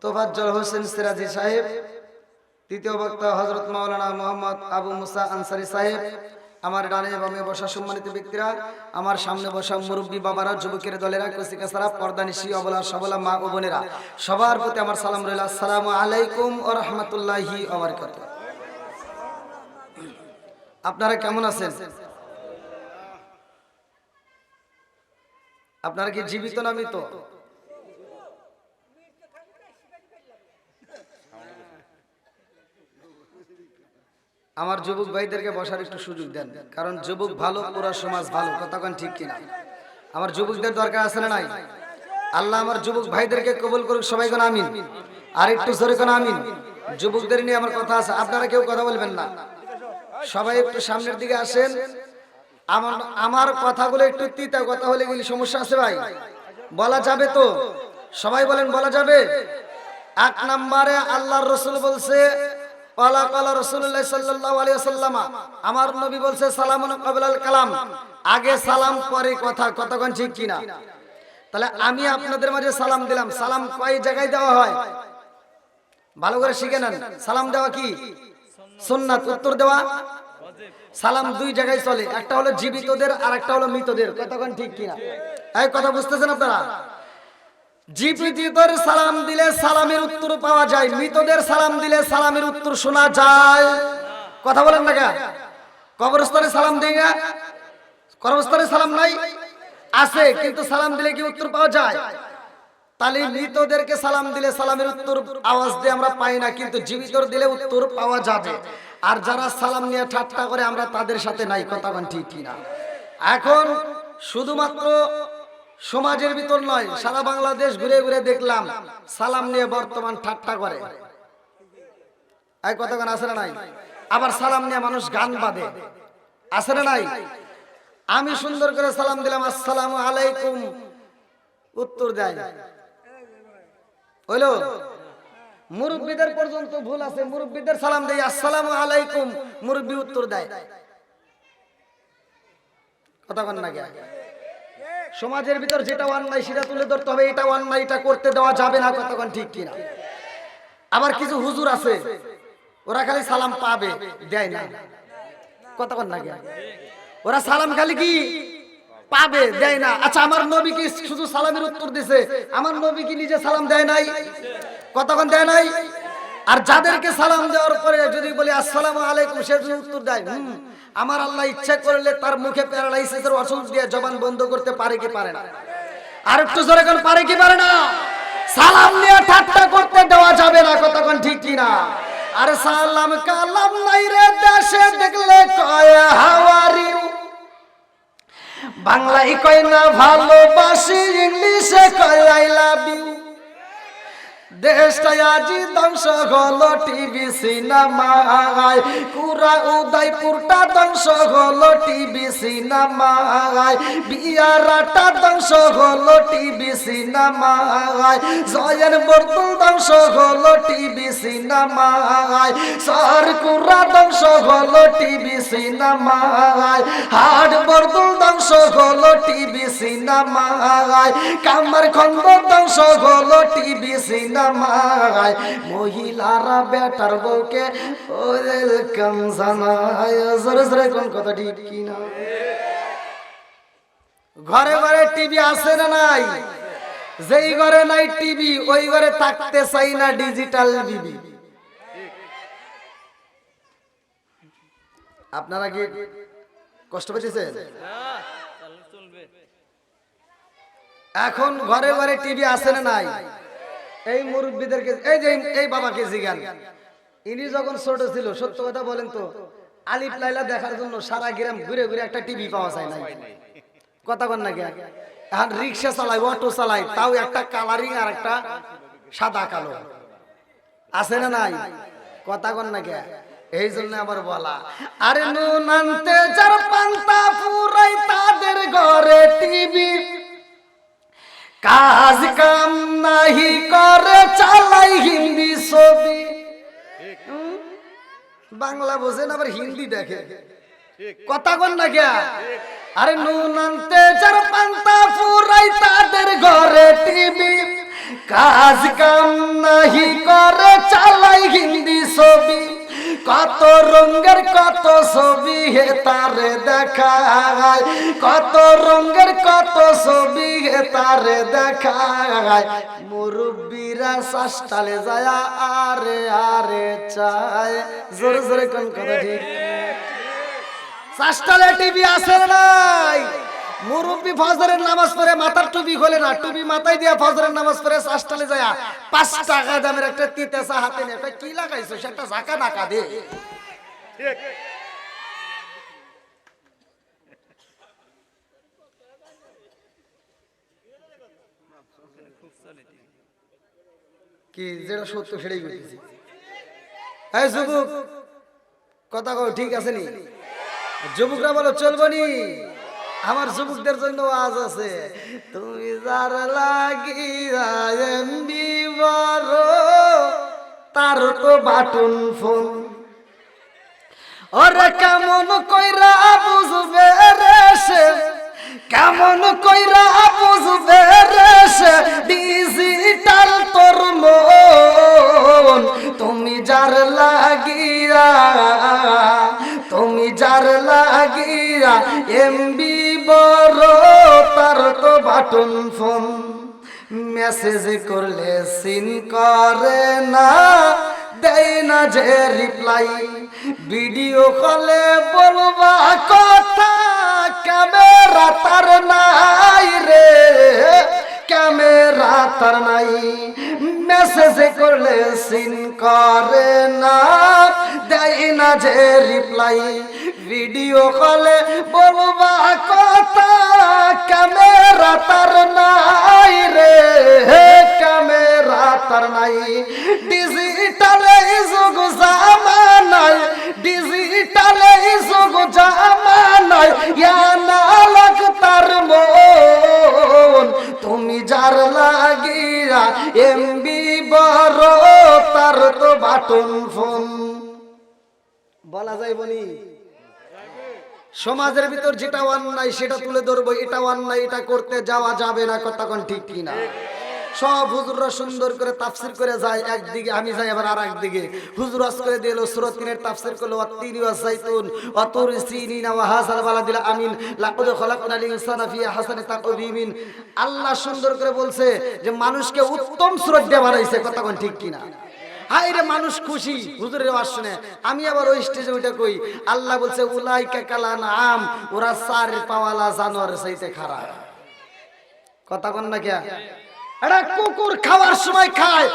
তোফাজ্জল হোসেন সিরাজি সাহেব, তৃতীয় বক্তা হযরত মাওলানা মোহাম্মদ আবু মুসা আনসারী সাহেব, আমার ডানে বামে বসা সম্মানিত ব্যক্তিরা, আমার সামনে বসা মুরব্বী বাবারা, যুবকের দলেরা, কচিকাচারা, পর্দানিশী, অবলা সবলা মা ও বোনেরা, সবার প্রতি আমার সালাম রইল। আসসালামু আলাইকুম ওয়া রাহমাতুল্লাহি ওয়া বারাকাতুহু। আপনারা কেমন আছেন? আপনারা কি জীবিত না মৃত? আমার যুবক ভাইদেরকে বসার একটু সুযোগ দেন, কারণ যুবক ভালো, পুরো সমাজ ভালো। কথা কোন ঠিক কিনা? আমার যুবকদের দরকার আছে না নাই? আল্লাহ আমার যুবক ভাইদেরকে কবুল করুক। সবাই কোন আমিন। আর একটু জোরে কোন আমিন। যুবকদের নিয়ে আমার কথা আছে, আপনারা কেউ কথা বলবেন না। সবাই একটু সামনের দিকে আসেন। আমার কথাগুলো একটু তিতা কথা হলে গেলে সমস্যা আছে ভাই? বলা যাবে তো? সবাই বলেন বলা যাবে? 1 নম্বরে আল্লাহর রাসূল বলছে, ওয়ালা কালা রাসূলুল্লাহ সাল্লাল্লাহু আলাইহি ওয়াসাল্লাম, আমার নবী বলছে সালামুন ক্বাবলাল কালাম, আগে সালাম পরে কথা। কথা কোন ঠিক কিনা? তাহলে আমি আপনাদের মাঝে সালাম দিলাম। সালাম কয় জায়গায় দেওয়া হয়? ভালো করে শিখে নেন। সালাম দেওয়া কি সুন্নাত, উত্তর দেওয়া সালাম 2 জায়গায় চলে, একটা হলো জীবিতদের আর একটা হলো মৃতদের। কতক্ষণ ঠিক কিনা? এই কথা বুঝতেছেন আপনারা? জীবিতদের সালাম দিলে সালামের উত্তর পাওয়া যায়, মৃতদের সালাম দিলে সালামের উত্তর শোনা যায়। কথা বলেন না? কবরস্থানে সালাম দেই না? কবরস্থানে সালাম নাই? আছে, কিন্তু সালাম দিলে কি উত্তর পাওয়া যায়? তাহলে মৃতদেরকে সালাম দিলে সালামের উত্তর আওয়াজ দিয়ে আমরা পাই না, কিন্তু জীবিতদের দিলে উত্তর পাওয়া যাবে। আর যারা সালাম নিয়ে ঠাট্টা করে আমরা তাদের সাথে নাই। কথা কোন ঠিক কিনা? এখন শুধুমাত্র সমাজের ভিতর নয়, সারা বাংলাদেশ ঘুরে ঘুরে দেখলাম সালাম নিয়ে বর্তমান ঠাট্টা করে। এই কথা কোন আছে না নাই? আবার সালাম নিয়ে মানুষ গান বাঁধে, আছে না নাই? আমি সুন্দর করে সালাম দিলাম আসসালামু আলাইকুম, উত্তর দেয় হইলো। মুরব্বীদের পর্যন্ত ভুল আছে, মুরব্বীদের সালাম দেই আসসালামু আলাইকুম, মুরব্বী উত্তর দেয়। কথা বল না? সমাজের ভিতর যেটা অন্যায় সেটা তুলে ধরতে হবে, এটা অন্যায়, এটা করতে দেওয়া যাবে না। কতক্ষণ ঠিক কিনা? আবার কিছু হুজুর আছে, ওরা খালি সালাম পাবে, দেয় না। কতক্ষণ না? ওরা সালাম খালি কি পাবে, দেয় না। আচ্ছা, আমার নবী কি শুধু সালামের উত্তর দিছে? আমার নবী কি নিজে সালাম দেয় নাই? কতক্ষণ দেয় নাই? আর যাদেরকে সালাম দেওয়ার পরে যদি বলি আসসালামু আলাইকুম, সে যদি উত্তর দেয় আমার আল্লাহ ইচ্ছা করলে তার মুখে প্যারালাইসিসের ওষুধ দিয়ে জবান বন্ধ করতে পারে কি পারে না? আর একটু জোরে কোন পারে কি পারে না? সালাম নিয়ে ঠাট্টা করতে দেওয়া যাবে না। কতক্ষণ ঠিক কিনা? আরে সালাম কালাম নাই রে দেশে দেখলে কয় হাওয়ারি, বাংলায় কয় না ভালোবাসি, ইংলিশে কয় আই লাভ ইউ, দেশটাই আজি ধ্বংস হলো টিভি সিনেমায়, পুরা উদয়পুরটা ধ্বংস হলো টিভি সিনেমায়, বিয়ারাটা ধ্বংস হলো টিভি সিনেমায়, জয়ের বর্তুল ধ্বংস হলো টিভি সিনেমায়, সরকুরা ধ্বংস হলো টিভি সিনেমায়, হাট বর্তুল ধ্বংস হলো টিভি সিনেমায়, কামার খন্দ ধ্বংস হলো টিভি সিনেমায়, মহিলারা বেটার বউকে ওয়েলকাম জানায়। জোরে জোরে কোন কথা ঠিক কিনা? ঘরে ঘরে টিভি আছে না নাই? যেই ঘরে নাই টিভি ওই ঘরে থাকতে চাই না ডিজিটাল বিবি। আপনারা কি কষ্ট পেয়েছেন? এখন ঘরে ঘরে টিভি আছে না নাই? এই মুরব্বীদেরকে, এই যে এই বাবাকে জিজ্ঞান, ইনি যখন ছোট ছিল, সত্য কথা বলেন তো, আলিফ লাইলা দেখার জন্য সারা গ্রাম ঘুরে ঘুরে একটা টিভি পাওয়া যায় না। কথা বল না কে? এখন রিক্সা চালাই, অটো চালাই, তাও একটা কালারিং আর একটা সাদা কালো আছে না নাই? কথা বল না কে? এই জন্য আবার বলা, আরে নুন আনতে যার পান্তা ফুরাই তাদের ঘরে টিভি, কাজ কাম নাহি করে চালাই হিন্দি ছবি। বাংলা বোঝেন আবার হিন্দি দেখে, কথা কন না কে? আরে নুন আনতে যার পান্তা ফুরাই তাদের ঘরে টিভি, কাজ কাম নাহি করে চালাই হিন্দি ছবি, কত রঙের কত ছবি হে তারে দেখায়, কত রঙের কত ছবি হে তারে দেখায়, মুরব্বীরা শাসটালে যায় আরে আরে চায়। জোরে জোরে কোন কথা ঠিক? শাসটালে টিভি আছে নাই? মুরব্বী ফজরের নামাজ পড়ে মাথার টুপি খোলে না, টুপি মাথায় দিয়ে ফজরের নামাজ পড়ে শাসটালে যায় 5 টাকা দামের একটা তিতেসা হাতে নিয়ে, কি লাগাইছো সেটা ঝাঁকা নাকা দে। কি যেটা সত্য সেটাই বলতেছি। এই যুবক কথা কও, ঠিক আছে নি? যুবকরা বলো চলবো নি? আমার যুবকদের জন্য আজ আছে, তুমি যার লাগিয়া এমবি বড় তার তো বাটন ফোন, ওরে কেমন কইরা বুঝবে রে সে, কেমন কইরা বুঝবে রে সে ডিজিটাল তোর মন, তুমি যার লাগিয়া, তুমি যার লাগিয়া এমবি বড় তার তো বাটন ফোন, মেসেজ করলে সিন করে না, দেয় না যে রিপ্লাই, ভিডিও কলে বলবা কথা ক্যামেরা তার নাই রে, ক্যামেরা তার নাই, মেসেজ করলে সিন করে না, দেয় না যে রিপ্লাই, ভিডিও কলে বলবা কথা ক্যামেরা তার নাই রে, ক্যামেরা তার নাই, ডিজিটালে যুগ জামানায়, ডিজিটালে যুগ জামানায় ইয়ানা লাগ তার মন, তুমি যার লাগিয়া এমবি বড় তার তো বাটন ফোন। বলা যায় বলি, সমাজের ভিতর যেটা অন্যায় সেটা তুলে ধরবো, এটা অন্যায়, এটা করতে যাওয়া যাবে না। কথা কোন ঠিক কিনা? সব হুজুররা সুন্দর করে তাফসির করে যায় একদিকে, আমি যাই আবার আর একদিকে। হুজুর আজ করে দিল সূরা ৩ এর তাফসির করলো, ওয়াত-তিনি ওয়াজ-যাইতুন ওয়া তুরি সিনিনা ওয়া হাযাল বালাদিল আমিন লাকাদ খালাকনাল ইনসানা ফি আহসানি তাকওয়িমিন। আল্লাহ সুন্দর করে বলছে যে মানুষকে উত্তম সুরত দিয়ে বানাইছে। কথা কোন ঠিক কিনা? হাই রে মানুষ খুশি হুজুরের ওয়াজ শুনে। আমি আবার ওই স্টেজে ওইটা কই, আল্লাহ বলছে উলাইকা কালানাম, ওরা চার পাওয়ালা জানোয়ারের চাইতে খারাপ। কথা কোন না কে? একটা কুকুর খাওয়ার সময় খায়,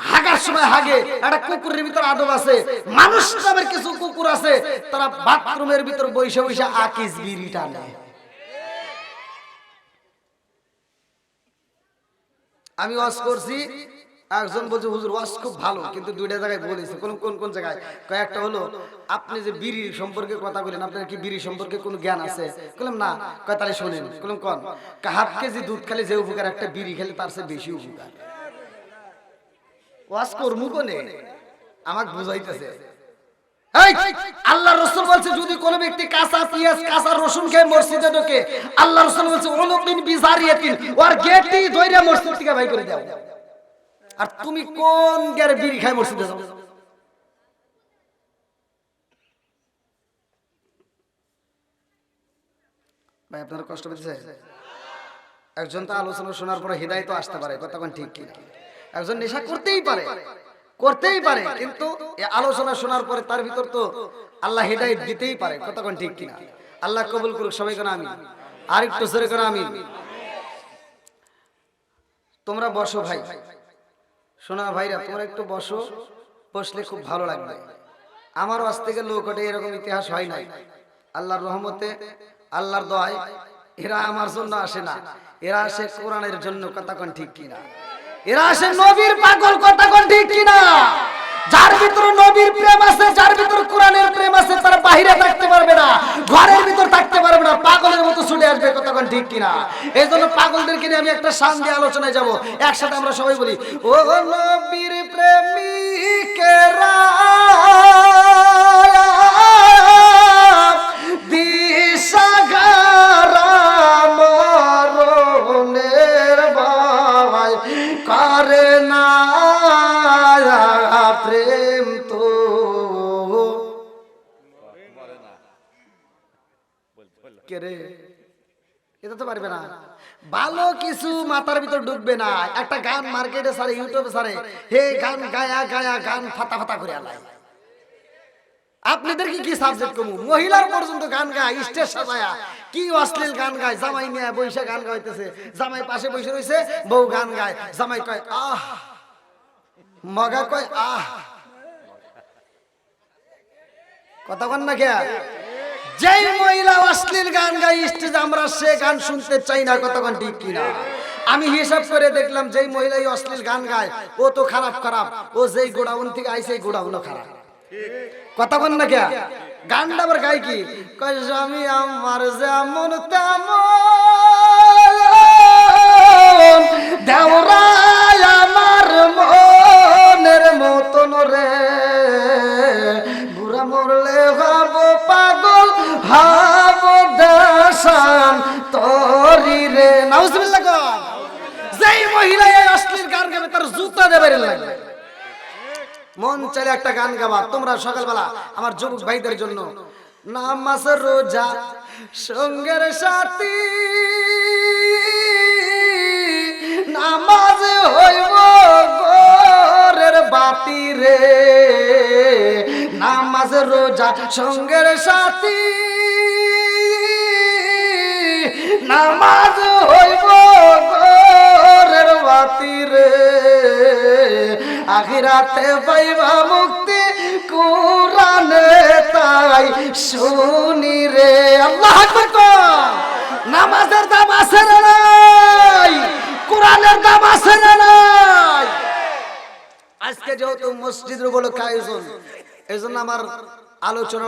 হাগার সময় হাগে। একটা কুকুরের ভিতর আদব আছে। মানুষ নামের কিছু কুকুর আছে, তারা বাথরুমের ভিতর বইসা বইসা আকিস বিড়ি টানে। আমি ওয়াজ করছি, একজন বলছে হুজুর ওয়াজ খুব ভালো, কিন্তু দুইটা জায়গায় বলেছে। কোন কোন কোন জায়গায়? কয়েকটা হলো আপনি যে বিড়ি সম্পর্কে কথা বলেন, আপনার কি বিড়ি সম্পর্কে কোনো জ্ঞান আছে? বললাম না। কয় তাহলে শোনেন। বললাম কোন? হাফ কেজি দুধ খেলে যে উপকার, একটা বিড়ি খেলে তার চেয়ে বেশি উপকার। ওয়াজ করমু কোনে? আমাকে বুঝাইতেছে। আল্লাহ রাসূল বলছে যদি কোন ব্যক্তি কাঁচা পেঁয়াজ কাঁচা রসুন খেয়ে মসজিদে ঢোকে, আল্লাহ রাসূল বলছে উলুমিন বিজারিয়াতিন, ওর গেটই ধইরা মসজিদ থেকে বাইর করে দাও। আর তুমি কোন গেরে বিড়ি খাই মসজিদে যাও? ভাই আপনারা কষ্ট পেয়েছে? একজন তো আলোচনা শোনার পরে হিদায়াত আসতে পারে, কথা কোন ঠিক কি? একজন নেশা করতেই পারে, কিন্তু এই আলোচনা শোনার পরে তার ভিতর তো আল্লাহ হিদায়াত দিতেই পারে, কথা কোন ঠিক কিনা? আল্লাহ কবুল করুক সবাই কোন আমিন। আর একটু জোরে কোন আমিন। তোমরা বসো ভাই, শোনা ভাইরা, তোমরা একটু বসো, বসলে খুব ভালো লাগবে। আমারও আজ থেকে লোক ওঠে এরকম ইতিহাস হয় নাই। আল্লাহর রহমতে, আল্লাহর দয়ায় এরা আমার জন্য আসে না, এরা আসে কোরআনের জন্য, কথা কোন ঠিক কিনা? এরা আসে নবীর পাগল, কথা কোন ঠিক কিনা? যার ভিতরে নবীর প্রেম আছে, যার ভিতরে কোরআনের প্রেম আছে, তারা বাইরে থাকতে পারবে না, ঘরের ভিতর থাকতে পারবে না, পাগলের মতো ছুটে আসবে, কথা কোন ঠিক কিনা? এই জন্য পাগলদেরকে নিয়ে আমি একটা শান্তি আলোচনায় যাব। একসাথে আমরা সবাই বলি, ও নবীর প্রেমিকেরা দিশাহারা মরণের ভয় করে না প্রেম তো কে রে? এটা তো পারবে না। ভালো কিছু মাথার ভিতর ঢুকবে না। একটা গান মার্কেটে সারে, ইউটিউবে সারে, হে গান গায়া গায়া গান ফাটা ফাটা করে আলায়। আপনাদের কি সাবজেক্ট কমু? মহিলার পর্যন্ত গান গায়, স্টেজ সাজায়া কি অশ্লীল গান গায়। জামাই নিয়ে বৈশা গান গাইতেছে, জামাই পাশে বসে রয়েছে, বউ গান গায়, জামাই কয় আহ, মগা কয় আহ, কথা বল না কে? যেই মহিলা অশ্লীল গান গায় স্টেজে, আমরা সে গান শুনতে চাই না, কথা কোন ঠিক কিনা? আমি হিসাব করে দেখলাম যেই মহিলা অশ্লীল গান গায় ও তো খারাপ খারাপ, ও যেই গোডাউন থেকে আইছে এই গোডাউনও খারাপ, কথা বল না কে? গানটা আবার গায় কি? কয় স্বামী আমার যেমন তেমন, দেওরায় আমার মনের মতন রে, বুড়া মরলে হব পাগল, হব দেশান তরি রে। নাউজুবিল্লাহ কর। যেই মহিলা এই অশ্লীল গান গাবে তার জুতা দেবে লাগবে। মন চাইলে একটা গান গাবা তোমরা সকালবেলা আমার যুবক ভাইদের জন্য, নামাজ রোজা সঙ্গের সাথী, নামাজ হইব ঘরের বাতি রে, নামাজ রোজা সঙ্গের সাথী, নামাজ হইব ঘরের বাতি রে, আখিরাতে পাইবা মুক্তি কোরআনে তাই শুনি রে। আল্লাহু আকবার। নামাজের দাম আছে না নাই? কোরআনের দাম আছে না নাই? আজকে যেহেতু মসজিদের উপলক্ষে আয়োজন, এজন্য আমার আলোচনা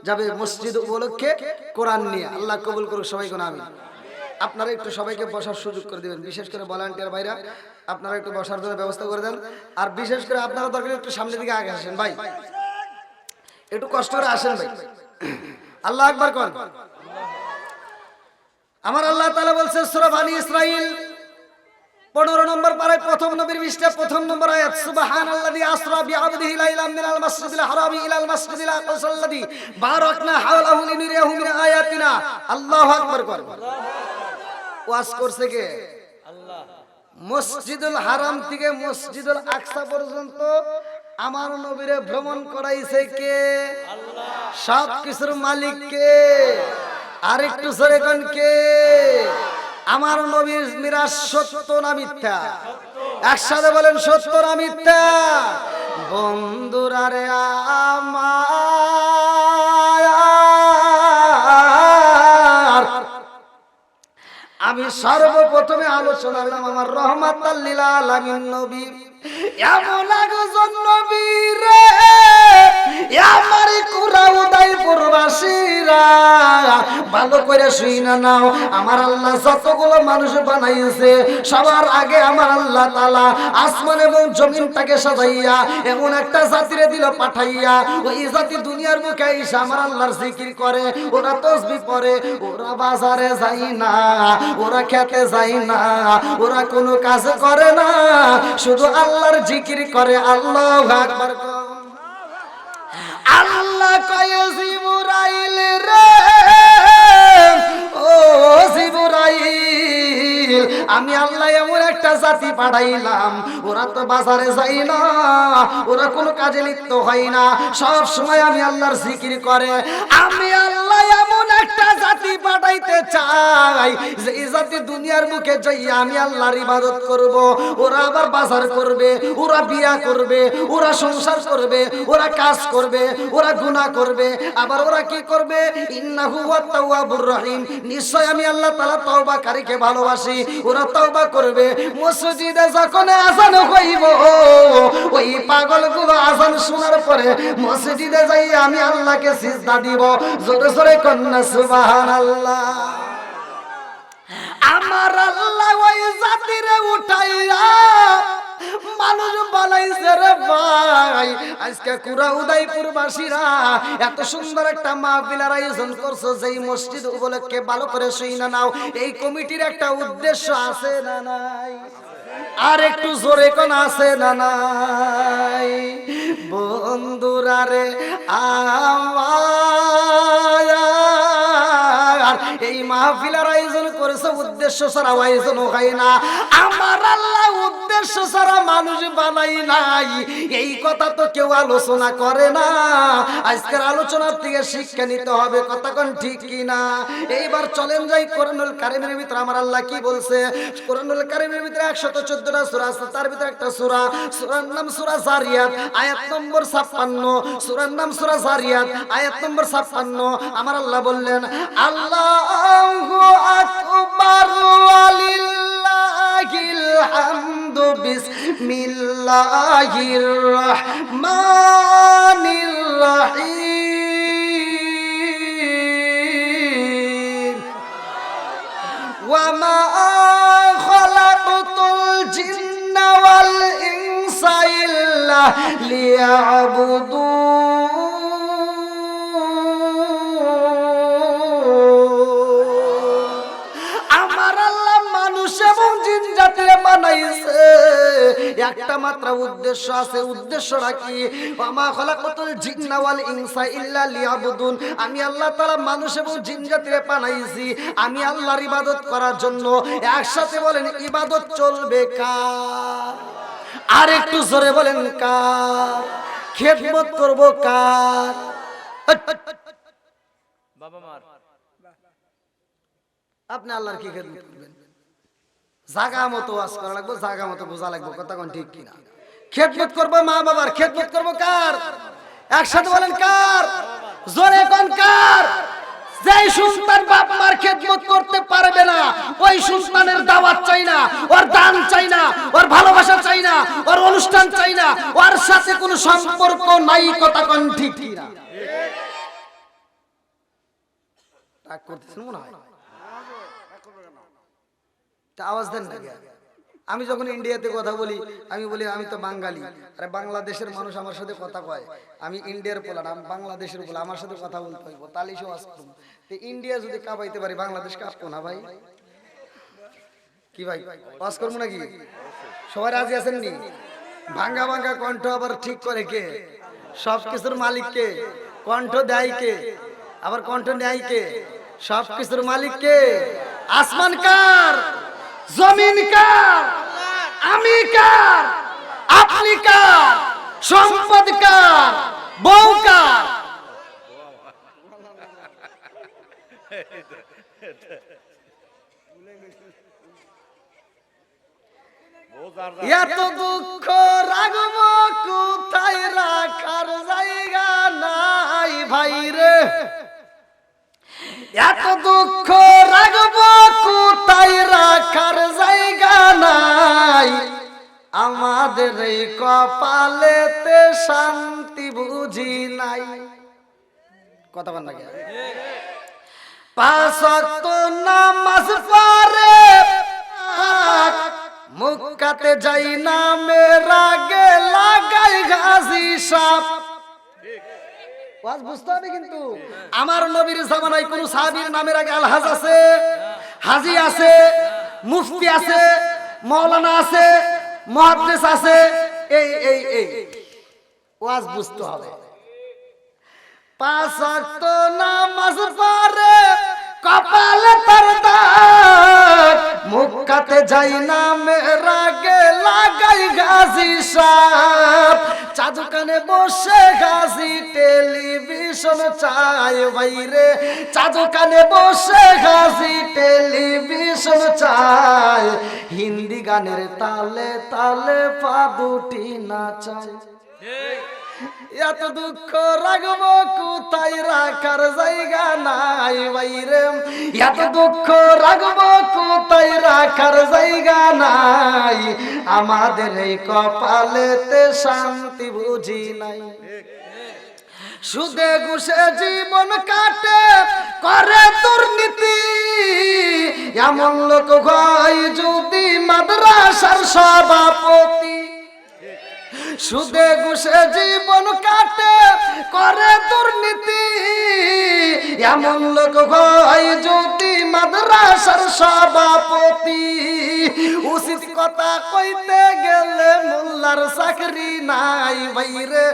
যাবে মসজিদ উপলক্ষে কোরআন নিয়ে। আল্লাহ কবুল করুক সবাই কোন আমিন। আপনারা একটু সবাইকে বসার সুযোগ করে দিবেন, বিশেষ করে ভলান্টিয়ার ভাইরা আপনারা একটু বসার জন্য ব্যবস্থা করে দেন। আর বিশেষ করে আপনারা দরকার একটু সামনের দিকে আগে আসেন ভাই, একটু কষ্ট করে আসেন ভাই। আল্লাহু আকবার কোন। আমার আল্লাহ তাআলা বলছে সূরা বনী ইসরাঈল 15 নম্বর পারায় প্রথম নবীর পৃষ্ঠা প্রথম নম্বর আয়াত, সুবহানাল্লাযী আসরা বিআবদিহি লাইলাম মিনাল মাসজিদিল হারামি ইলাল মাসজিদিল আকসাল্লাযী বারাকনা হাওলাহু লিনুরিয়াহু মিন আয়াতিনা। আল্লাহু আকবার কোন। ওয়াজ করছে কে? আল্লাহ। মসজিদুল হারাম থেকে মসজিদুল আকসা পর্যন্ত আমার নবীরে ভ্রমণ করাইছে কে? আল্লাহ। সব কিছুর মালিক কে? আরেকটু জোরে কোন কে? আমার নবীর মিরাজ সত্য না মিথ্যা? একসাথে বলেন সত্য না মিথ্যা? বন্ধুরা রে আমার, আমি আমি সর্বপ্রথমে আলোচনা করলাম আমার রহমাতাল লিল আলামিন নবী, এমন একজন নবী রে, আমার কুরা উদয়পুর বাসীরা ভালো করে শুইনা নাও। আমার আল্লাহ যতগুলো মানুষ বানাইছে সবার আগে আমার আল্লাহ তাআলা আসমান এবং জমিনটাকে সাজাইয়া এমন একটা জাতিরে দিল পাঠাইয়া, ওই জাতি দুনিয়ার মুখে এসে আমার আল্লাহর জিকির করে, ওরা তাসবিহ পড়ে, ওরা বাজারে যায় না, ওরা খেতে যায় না, ওরা কোনো কাজ করে না, শুধু আল্লাহর জিকির করে। আল্লাহু আকবার। আল্লাহ কয় জিবরাইল রে, ও জিবরাইল, আমি আল্লাহ এমন একটা জাতি পাঠাইলাম, ওরা তো বাজারে যায় না, ওরা কোনো কাজে লিপ্ত হয় না, সব সময় আমি আল্লাহর জিকির করে। আমি আল্লাহ এমন একটা জাতি পাঠাইতে চাই যে এই জাতি দুনিয়ার মুখে যাইয়া আমি আল্লাহর ইবাদত করব। ওরা আবার বাজার করবে, ওরা বিয়া করবে, ওরা সংসার করবে, ওরা কাজ করবে, ওরা গুনাহ করবে, আবার ওরা কি করবে? ইন্নাহু ওয়াত তাওয়াবুর রহিম, নিশ্চয় আমি আল্লাহ তাআলা তওবাকারীকে ভালোবাসি। ওরা তওবা করবে। মসজিদে যখন আযান হইব, ওই পাগলগুলো আযান শোনার পরে মসজিদে যাই আমি আল্লাহকে সিজদা দিব। জোরে জোরে কন্না সুবহানাল্লাহ। আমার আল্লাহ ওই জাতিরে উঠাইয়া মানুষ বানাইছে রে ভাই। আজকে কুরা উদয়পুর বাসীরা এত সুন্দর একটা মাহফিলের আয়োজন করছো, যেই মসজিদ উপলক্ষে ভালো করে শুইনা নাও। এই কমিটির একটা উদ্দেশ্য আছে না নাই? আর একটু জোরে কোন আছে না নাই? বন্ধুরা রে আমার এই মাহফিলের আয়োজন করেছে উদ্দেশ্য ছাড়া আয়োজন হয় না। আমার আল্লাহ উদ্দেশ্য ছাড়া মানুষ বানাই নাই, এই কথা তো কেউ আলোচনা করে না। আজকের আলোচনার থেকে শিক্ষা নিতে হবে, কথা কোন ঠিক কি না? এইবার চলেন যাই কোরআনুল কারীমের ভিতরে আমার আল্লাহ কি বলছে। কোরআনুল কারীমের ভিতরে 114টা সূরা আছে, তার ভিতরে একটা সূরার নাম সূরা জারিয়াত, আয়াত নম্বর 56। সূরার নাম সূরা জারিয়াত, আয়াত নম্বর 56। আমার আল্লাহ বললেন, আল্লাহু আকবার ওয়ালিল্লাহিল হামদু, বিসমিল্লাহির রহমানির রহিম। ওয়া মা খালাকতুল জিন্না ওয়াল ইনসা ইল্লা লিয়াবুদুন। বানাইছে একটা মাত্র উদ্দেশ্য আছে। উদ্দেশ্যটা কি? ওয়ামা খালাকাতুল জিন্না ওয়াল ইনসা ইল্লা লিয়াবুদুন। আমি আল্লাহ তাআলা মানুষ এবং জিন জাতিরে বানাইছি আমি আল্লাহর ইবাদত করার জন্য। একসাথে বলেন ইবাদত চলবে কার? আর একটু জোরে বলেন কার? খেদমত করব কার? বাবা মার আপনি আল্লাহর কি খেদমত করবেন? জায়গা মতো ওয়াজ করা লাগবে, জায়গা মতো বোঝা লাগবে, কথা কোন ঠিক কিনা? খেদমত করবো মা বাবার, খেদমত করবো কার? একসাথে বলেন কার? জোরে কোন কার? যেই সন্তান বাপ মার খেদমত করতে পারবে না, ওই সন্তানের দাওয়াত চাই না, ওর দান চাই না, ওর ভালোবাসা চাই না, ওর অনুষ্ঠান চাই না, ওর সাথে কোনো সম্পর্ক নাই, কথা কোন ঠিক কিনা? রাগ করতেছেন মনে হয়? আওয়াজ দেন না। আমি যখন ইন্ডিয়াতে কথা বলি আমি বলি আমি তো বাঙালি। আরে বাংলাদেশের মানুষ আমার সাথে কথা কয়, আমি ইন্ডিয়ার পোলা না, আমি বাংলাদেশের পোলা, আমার সাথে কথা বলতে হইব, তাহলেই সে ওয়াজ করব। তো ইন্ডিয়া যদি কাঁপাইতে পারি বাংলাদেশ কাঁপবো না ভাই? কি ভাই ওয়াজ করবো নাকি? সবাই রাজি আছেন নি? ভাঙ্গা ভাঙ্গা কণ্ঠ আবার ঠিক করে কে? সব কিছুর মালিক কে? কণ্ঠ দেয় কে? আবার কণ্ঠ নেয় কে? সব কিছুর মালিক কে? আসমান কার? জমিন কার? আমি কার? আপনি কার? সম্পদ কার? বউ কার? এত দুঃখ রাগব কোথায় রাখার জায়গা নাই ভাই রে। এত দুঃখ রাগব কোথায় রাখার জায়গা নাই, আমাদের এই কপালেতে শান্তি বুঝি নাই। কথা বল না, 5 ওয়াক্ত নামাজ পড়ে মুক্কাতে যাই না মেরা গে লাগাই গাজী সাপ। ওয়াজ বুঝতে হবে কিন্তু। আমার নবীর জামানায় কোন সাহাবীর নামের আগে আলহাজ আছে, হাজী আছে, মুফতি আছে, মাওলানা আছে, মুহাদ্দিস আছে। এই এই এই ওয়াজ বুঝতে হবে। 5 ওয়াক্ত নামাজ পড়ে কপালে তার দাগ, মুক্কাতে যাই না মেরা গে লাগাই গাজী সাপ। চাদু কানে বসে গাজী টেলিভিশন চায় বাইরে, চাদু কানে বসে গাজী টেলিভিশন চায়। হিন্দি গানের তালে তালে পা দুটি নাচায়। এত দুঃখ রাখবো কোথায়, রাখার জায়গা নাই বাইরে। এত দুঃখ রাখবো কোথায়, রাখার জায়গা নাই। আমাদের এই কপালেতে শান্তি বুঝি নাই। সুদে ঘুষে জীবন কাটে করে দুর্নীতি, এমন লোক হয় যদি মাদ্রাসার সভাপতি। সুদে ঘুষে জীবন কাটে করে দুর্নীতি, এমন লোক হয় যদি মাদ্রাসার সভাপতি। উচিত কথা কইতে গেলে মোল্লার চাকরি নাই বাইরে,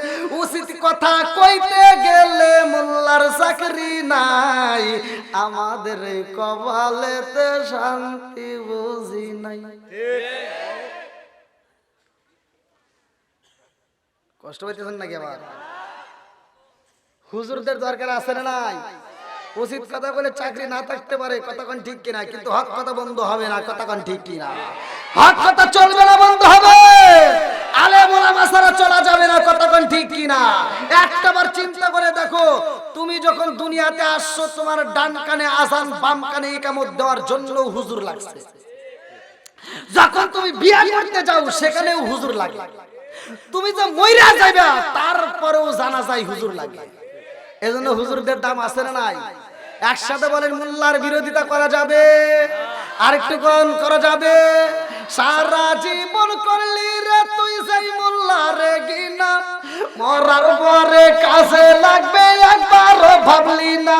উচিত কথা কইতে গেলে মোল্লার চাকরি নাই। আমাদের কপালেতে শান্তি বুঝি নাই। কষ্ট পাইতেছেন নাকি? আবার হুজুরদের দরকার আছে না নাই? উচিত কথা বলে চাকরি না থাকতে পারে, কতক্ষণ ঠিক কিনা, কিন্তু হক কথা বন্ধ হবে না, কতক্ষণ ঠিক কিনা। হক কথা চলবে না, বন্ধ হবে। আলেম ওলামা ছাড়া চলা যাবে না, কতক্ষণ ঠিক কিনা। একটাবার চিন্তা করে দেখো, তুমি যখন দুনিয়াতে আসছো তোমার ডান কানে আযান বাম কানে ইকামত দেওয়ার জন্য হুজুর লাগছে। যখন তুমি বিয়ে করতে যাও সেখানেও হুজুর লাগে। তুমি যে মইরা যাইবা তারপরেও জানা যায় হুজুর লাগে। এজন্য হুজুরদের দাম আছে না নাই? একসাথে বলেন, মোল্লার বিরোধিতা করা যাবে, আরেকটু কোন করা যাবে। সারা জীবন করলি রে তুই সেই মোল্লারে গিনা, মরার পরে কাজে লাগবে একবারও ভাবলি না।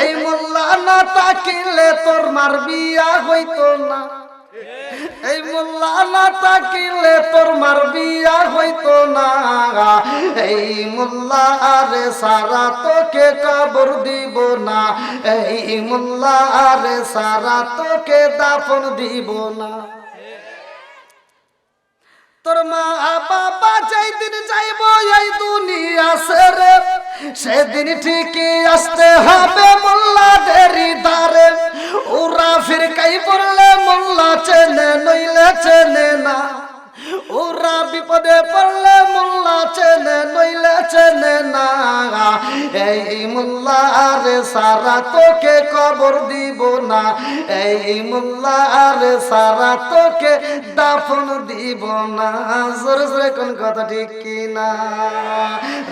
এই মোল্লা না তাকিলে তোর মার বিয়া হইতো না, এই মোল্লা না তাকিলে তোর মার বিয়া হইতো না। এই মোল্লা রে সারা তোকে কবর দিব না, এই মোল্লা রে সারা তোকে দাফন দিব না। তোর মা বাবা যেই দিন যাইব এই দুনিয়া ছেড়ে, সেদিন ঠিকই আসতে হবে মোল্লাদেরই দ্বারে। ওরা ফিরকাই পড়লে মোল্লা চেনে নইলে চেনে না, ওরা বিপদে পড়লে মোল্লা চেনে নইলে চেনে না। এই মোল্লা রে সারা তোকে কবর দিব না, এই মোল্লা রে সারা তোকে দাফন দিব না। জোরে জোরে কোন কথা ঠিক কিনা?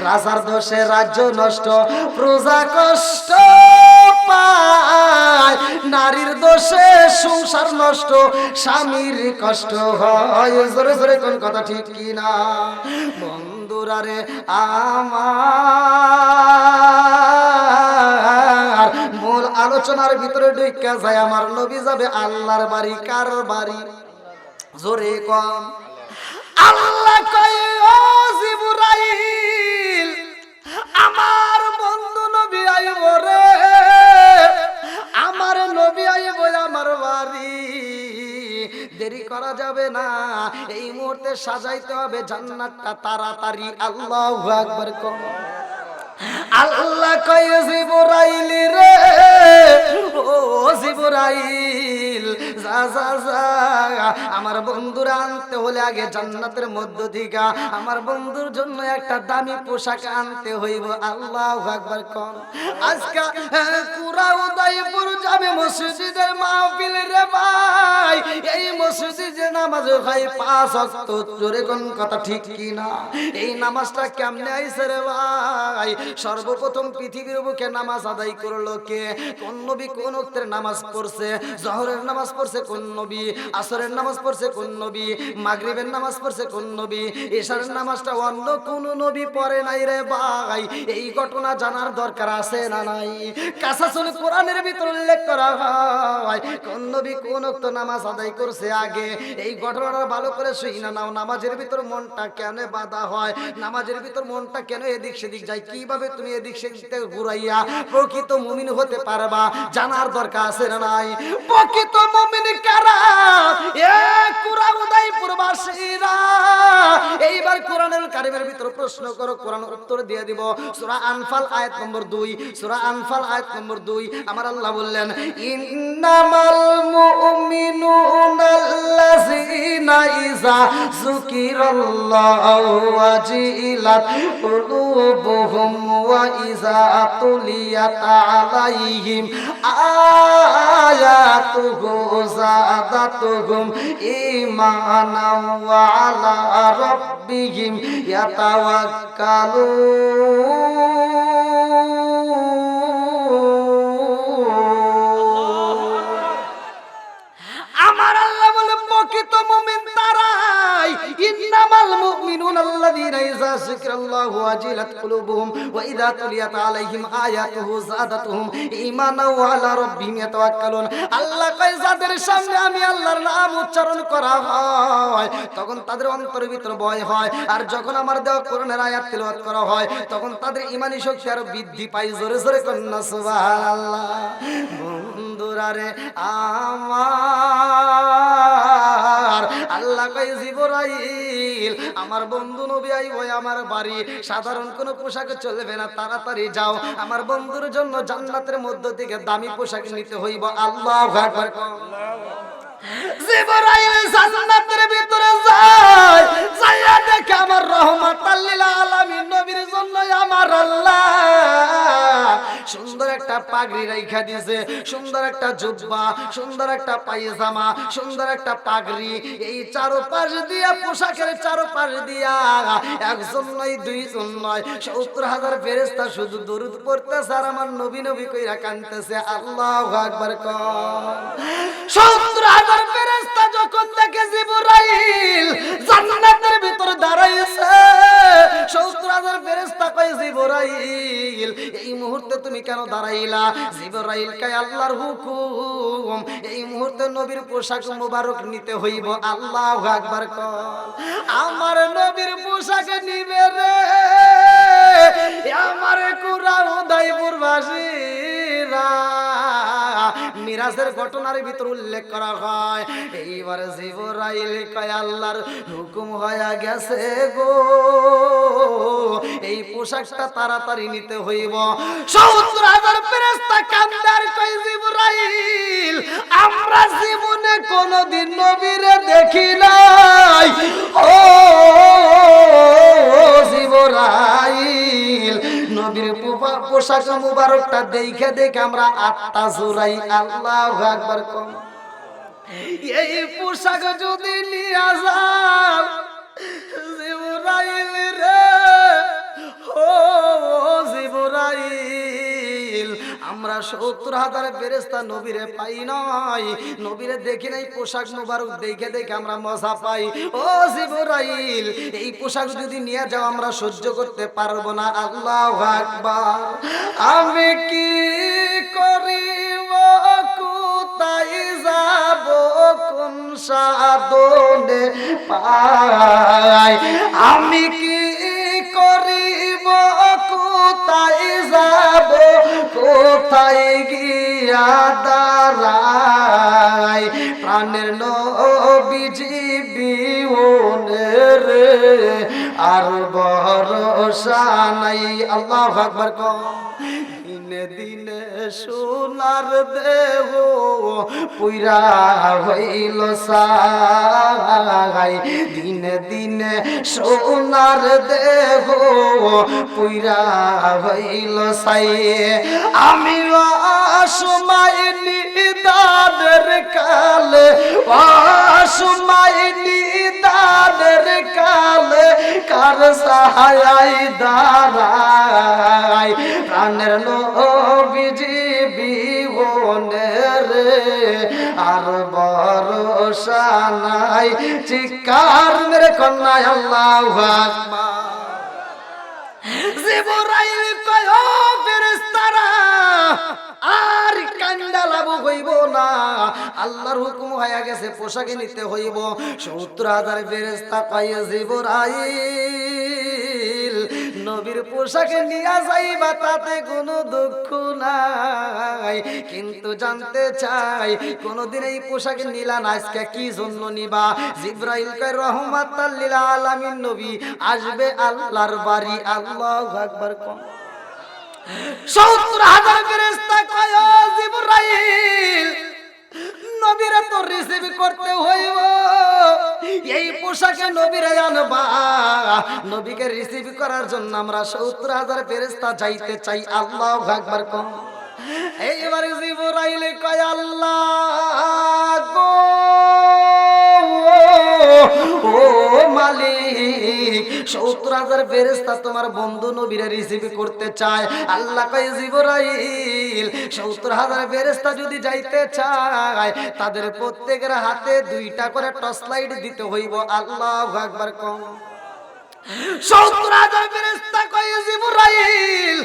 রাজার দোষে রাজ্য নষ্ট, প্রজা কষ্ট পায়। নারীর দোষে সংসার নষ্ট, স্বামীর কষ্ট হয়। জোরে জোরে কোন কথা ঠিক কিনা? বন্ধুরা রে আমার মূল আলোচনার ভিতরে ঢুইকা যায়। আমার নবী যাবে আল্লাহর বাড়ি। কার বাড়ি? জোরে কম। আল্লাহ কয়, ও জিবরাইল, আমার বন্ধু নবী আইব রে, আমার নবী আইব আমার বাড়ি। দেরি করা যাবে না, এই মুহূর্তে সাজাইতে হবে জান্নাতটা তাড়াতাড়ি। আল্লাহু আকবার কম। আল্লাহ কয়, জিবরাইল রে, ও জিবরাইল, আমার বন্ধুরা আনতে হলে আগে জান্নাতের মধ্য থেকে আমার বন্ধুর জন্য একটা দামি পোশাক আনতে হইব। আল্লাহু আকবার কোন। আজকে কুরা উদয়পুর যাবে মসজিদের মাহফিল রে ভাই, এই মসজিদে নামাজ হয় 5 ওয়াক্ত। জোরে কোন কথা ঠিক কি না? এই নামাজটা কেমনে আইছে রে ভাই? সর্বপ্রথম পৃথিবীর বুকে নামাজ আদায় করলো কে? কোন নবী কোন ওয়াক্তের নামাজ পড়ছে? জোহরের নামাজ পড়ছে কোন নবী? আসরের নামাজ পড়ছে কোন নবী? মাগরিবের নামাজ পড়ছে কোন নবী? ইশারের নামাজটা অন্য কোন নবী পড়ে নাই রে ভাই। এই ঘটনা জানার দরকার আছে না নাই? কাসাসুল কোরআনের ভিতর উল্লেখ করা হয় কোন নবী কোন ওয়াক্ত নামাজ আদায় করছে আগে। এই ঘটনাটা ভালো করে শুইনা নাও। নামাজের ভিতর মনটা কেন বাধা হয়? নামাজের ভিতর মনটা কেন এদিক সেদিক যায়? কিভাবে তুমি এদিক সেদিক থেকে ঘুরাইয়া প্রকৃত মুমিন হতে পারবা জানার দরকার আছে না নাই? প্রকৃত মুমিন কারা? এ কুরা উদয়পুরবাসীরা এইবার কোরআনুল কারীমের ভিতর প্রশ্ন করো, কোরআন উত্তর দিয়ে দিব। সূরা আনফাল আয়াত নম্বর 2, সূরা আনফাল আয়াত নম্বর 2 আমার আল্লাহ বললেন ইন্নামাল মুমিনুনা আল্লাযীনা ইযা যুকিরাল্লাহু ওয়াজিলাত কুলুবুহুম ওয়া ইযা তুলিয়াত আলাইহিম আয়াতুহু যাদাতুহুম ঈমানাও ওয়া আলা রাব্বিহিম ইয়াতাওয়াক্কালুন। আমার আল্লাহ বলে প্রকৃত মুমিন তারাই। ইন্নামাল মুমিনুনা আল্লাযীনা ইযা যিকরাল্লাহু ওয়াজিলাত কুলুবুহুম ওয়া ইযা তুলিয়াত আলাইহিম আয়াতুহু যাদাতুহুম ঈমানাও ওয়া আলা রাব্বিহিম ইয়াতাওয়াক্কালুন। আল্লাহ কয় যাদের সামনে আমি আল্লাহর নাম উচ্চারণ করা হয় তখন তাদের অন্তরের ভিতর ভয় হয়, আর যখন আমার দেওয়া কোরআনের আয়াত তিলাওয়াত করা হয় তখন তাদের ঈমানি শক্তি আরো বৃদ্ধি পায়। জোরে জোরে কন্না সুবহানাল্লাহ। বন্ধুরা রে আমার আল্লাহ কয় জিবরাইল আমার বন্ধু নবী আইব আমার বাড়ি, সাধারণ কোন পোশাকে চলবে না, তাড়াতাড়ি যাও আমার বন্ধুর জন্য জান্নাতের মধ্য থেকে দামি পোশাক নিতে হইব। আল্লাহু আকবার। জিবরাইল জান্নাতের ভিতরে যায়, যাইয়া দেখে আমার রহমাতাল লিল আলামিন নবীর জন্য আমার আল্লাহ সুন্দর একটা পাগড়ি রাইখা দিয়েছে, সুন্দর একটা জুব্বা, সুন্দর একটা পায়জামা, সুন্দর একটা পাগড়ি। এই চারপাশ দিয়া পোশাকের চারপাশ দিয়া একজন নয় দুইজন নয় ৭০,০০০ ফেরেশতা শুধু দরুদ পড়তেছে আর আমার নবী নবী কইরা কাঁদতেছে। আল্লাহু আকবার কোন। ৭০,০০০ ফেরেশতা যখন দেখে জিবরাইল জান্নাতের ভিতর দাঁড়াইছে, ৭০,০০০ ফেরেশতা কয় জিবরাইল এই মুহূর্তে তুমি কেন দাঁড়াইলা? জিবরাইল কয় আল্লাহর হুকুম, এই মুহূর্তে নবীর পোশাক মোবারক নিতে হইব। আল্লাহু আকবার কোন। আমার নবীর পোশাক নিবে রে আমার কুরা উদয়পুরবাসীরা। মিরাজের ঘটনার ভিতর উল্লেখ করা হয় এইবারে জিবরাইল কয় আল্লাহর হুকুম হয়ে গেছে গো, এই পোশাকটা তাড়াতাড়ি নিতে হইব। ৭০,০০০ ফেরেশতা কান্দার কয় জিবরাইল আমরা জীবনে কোনদিন নবীরে দেখি নাই। ও জিবরাইল নবীর পোশাক মুবারকটা দেখে দেখে আমরা আত্মা জুড়াই। আল্লাহু আকবার কোন। এই পোশাক যদি নিয়ে যান জিবরাইল রে, ও জিবরাইল আমরা ৭০,০০০ ফেরেশতা নবীরে পাই নাই, নবীরে দেখি নাই, পোশাক মুবারক দেখে দেখে আমরা মজা পাই। ও জিবরাইল এই পোশাক যদি নিয়ে যাও আমরা সহ্য করতে পারবো না। আল্লাহু আকবার। আমি কি করিব কোথায় যাব কোন সাধনে পাই, আমি কি করিব কোথায় যাব কোথায় গিয়া দাঁড়াই, প্রাণের নবীজি বিহনের আর ভরসা নাই। আল্লাহু আকবার কোন। দিনে দিনে সোনার দেহ পুইরা হইল ছাই, দিনে দিনে সোনার দেহ পুইরা হইল ছাই। আমি অসময় নিদানের কালে, অসময় নিদানের কালে কার সাহায় দাঁড়াই, প্রাণের নবীজি বিহনের আর ভরসা নাই। চিৎকার মেরে কন্যা আল্লাহু আকবার। জিবরাইল কয় ও ফেরেশতারা আর কান্দা লাভ হইব না, আল্লাহর হুকুম হয়ে গেছে পোশাকে নিতে হইব। ৭০,০০০ ফেরেশতা কয় জিবরাইল নবীর পোশাকে নিয়ে যাইবা তাতে কোনো দুঃখ নাই, কিন্তু জানতে চাই কোনদিন এই পোশাকে নিলা না, আজকে কি জন্য নিবা? জিবরাইল কয় রহমাতাল লিল আলামিন নবী আসবে আল্লাহর বাড়ি। আল্লাহু আকবার। ৭০,০০০ ফেরেশতা কয় ও জিবরাইল নবীরা তো রিসিভ করতে হইব, এই পোশাকে নবীরা আনবা। নবীকে রিসিভ করার জন্য আমরা ৭০,০০০ ফেরেশতা যাইতে চাই। আল্লাহু আকবার। এইবার জিবরাইল কয় আল্লাহ গো ও মালিক, ৭০,০০০ ফেরেশতা তোমার বন্ধু নবীরে রিসিভ করতে চায়। আল্লাহ কয় জিবরাইল ৭০,০০০ ফেরেশতা যদি যাইতে চায় তাদের প্রত্যেকের হাতে 2টা করে টর্চ লাইট দিতে হইব। আল্লাহু আকবার। ৭০,০০০ ফেরেশতা কয় জিবরাইল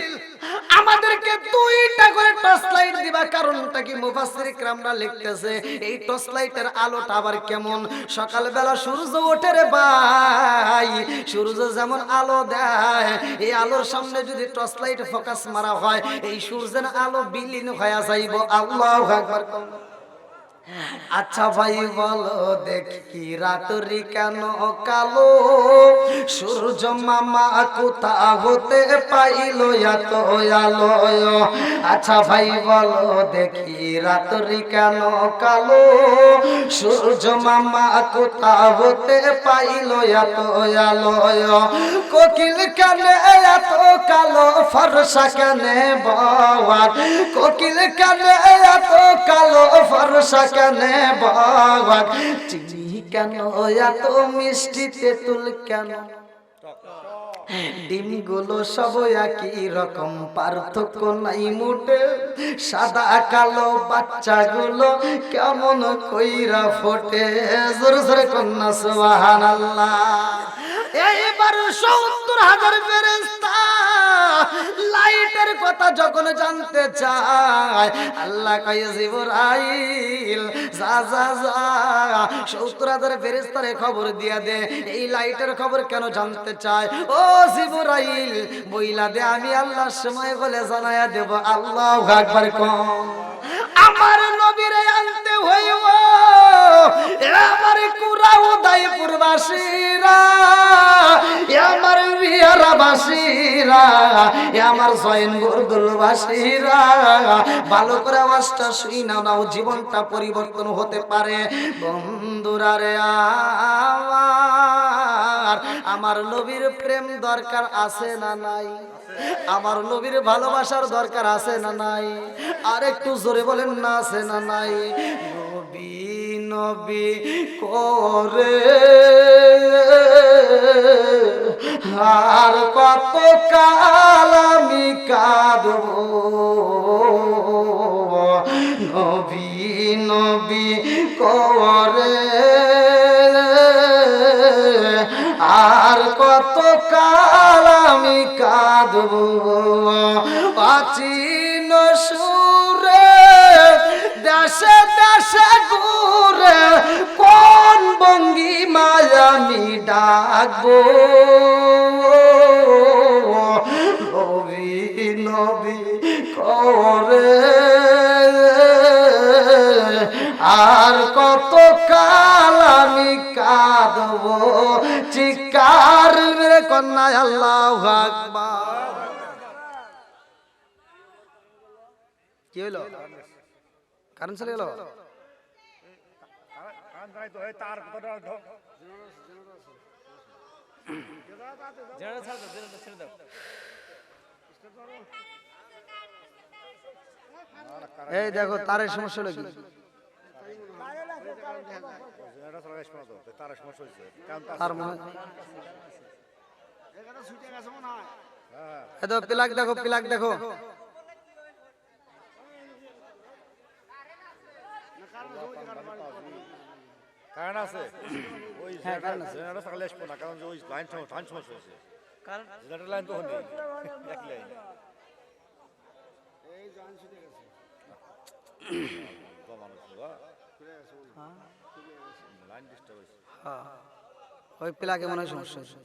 আমাদেরকে 2টা করে টর্চ লাইট দিবা, কারণটা কি? মুফাসসির কিরামরা লিখতেছে এই টর্চ লাইটের আলোটা আবার কেমন? সকালবেলা সূর্য ওঠে রে ভাই, সূর্য যেমন আলো দেয়, এই আলোর সামনে যদি টর্চ লাইট ফোকাস মারা হয় এই সূর্যের আলো বিলীন হয়ে যাইব। আল্লাহু আকবার। আচ্ছা ভাই বলো দেখি রাত্রি কেন কালো, সূর্য মামা কোথা হতে পাইল এত আলো? আচ্ছা ভাই বলো দেখি রাত্রি কেন কালো, সূর্য মামা কোথা হতে পাইল এত আলো? কোকিল কেন এত কালো, ফর্সা কেন বাবা, কোকিল কেন এত কালো, ফর্সা কেনে বাবা, চিনি কেন এত মিষ্টি, তেঁতুল কেন, ডিমগুলো সব একই রকম, পার্থক্য নাই মোটে, সাদা কালো বাচ্চাগুলো কেমন কইরা ফোটে। জোরে জোরে কন্যা সুবহানাল্লাহ। এইবার ৭০,০০০ ফেরেশতা লাইটের কথা যখন জানতে চায় আল্লাহ কয় জিবরাইল যা যা যা ৭০,০০০ ফেরেশতারে খবর দিয়া দে এই লাইটের খবর কেন জানতে চায়। ও জিবরাইল বইলা দে, আমি আল্লাহর সময় বলে জানায়া দেব। আল্লাহু আকবার। আমার নবীরে আনতে হইব, আমার কুরা উদয়পুর বাসীরা, আমার বিহারা বাসীরা, আমার জয়নগর বাসীরা, ভালো করে আওয়াজটা শুই নাও, জীবনটা পরিবর্তন হতে পারে। বন্ধুরা রে আমার নবীর প্রেম দরকার আছে না নাই? আমার নবীর ভালোবাসার দরকার আছে না নাই? আর একটু জোরে বলেন না, আছে না নাই? নবী নবী করে আর কত কাল আমি কাঁদবো, নবী নবী করে আর কত কাল আমি কাঁদবো। প্রাচীন সুরে দেশে দেশে ঘুরে কোন ভঙ্গিমায় আমি ডাকবো, নবী নবী করে আর কত কাল আমি কাঁদবো। চিৎকার মেরে কন্যা আল্লাহু আকবার। কি হইলো? কারেন্ট চলে গেল? এই দেখো তারের সমস্যা হলো কি? তার মনে এই দেখো প্লাগ দেখো, প্লাগ দেখো। কারণ আছে ওই জেনারেটর থাকলে আসবো না, কারণ ওই লাইন সমস্যা হয়েছে। জেনারেটর লাইন তো হয়নি, এক লাইন লাইন ডিস্টার্ব হয়েছে। ওই প্লাগে মনে হয় সমস্যা হয়েছে।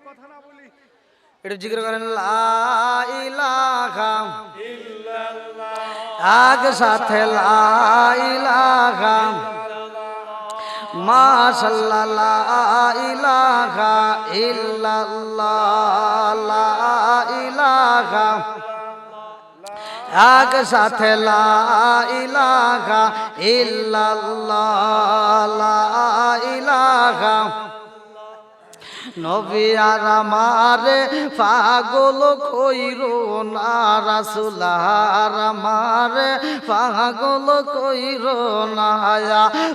কথা না বলি একটু জিকির করেন লা ইলাহা ইল্লাল্লাহ, আগে সাথে লা ইলাহা মাশাআল্লাহ, লা ইলাহা ইল্লাল্লাহ, লা ইলাহা আগে সাথে লা ইলাহা ইল্লাল্লাহ, লা ইলাহা। নবী আর আমারে পাগল কইরো না, রাসূল আর আমারে পাগল কইরো না,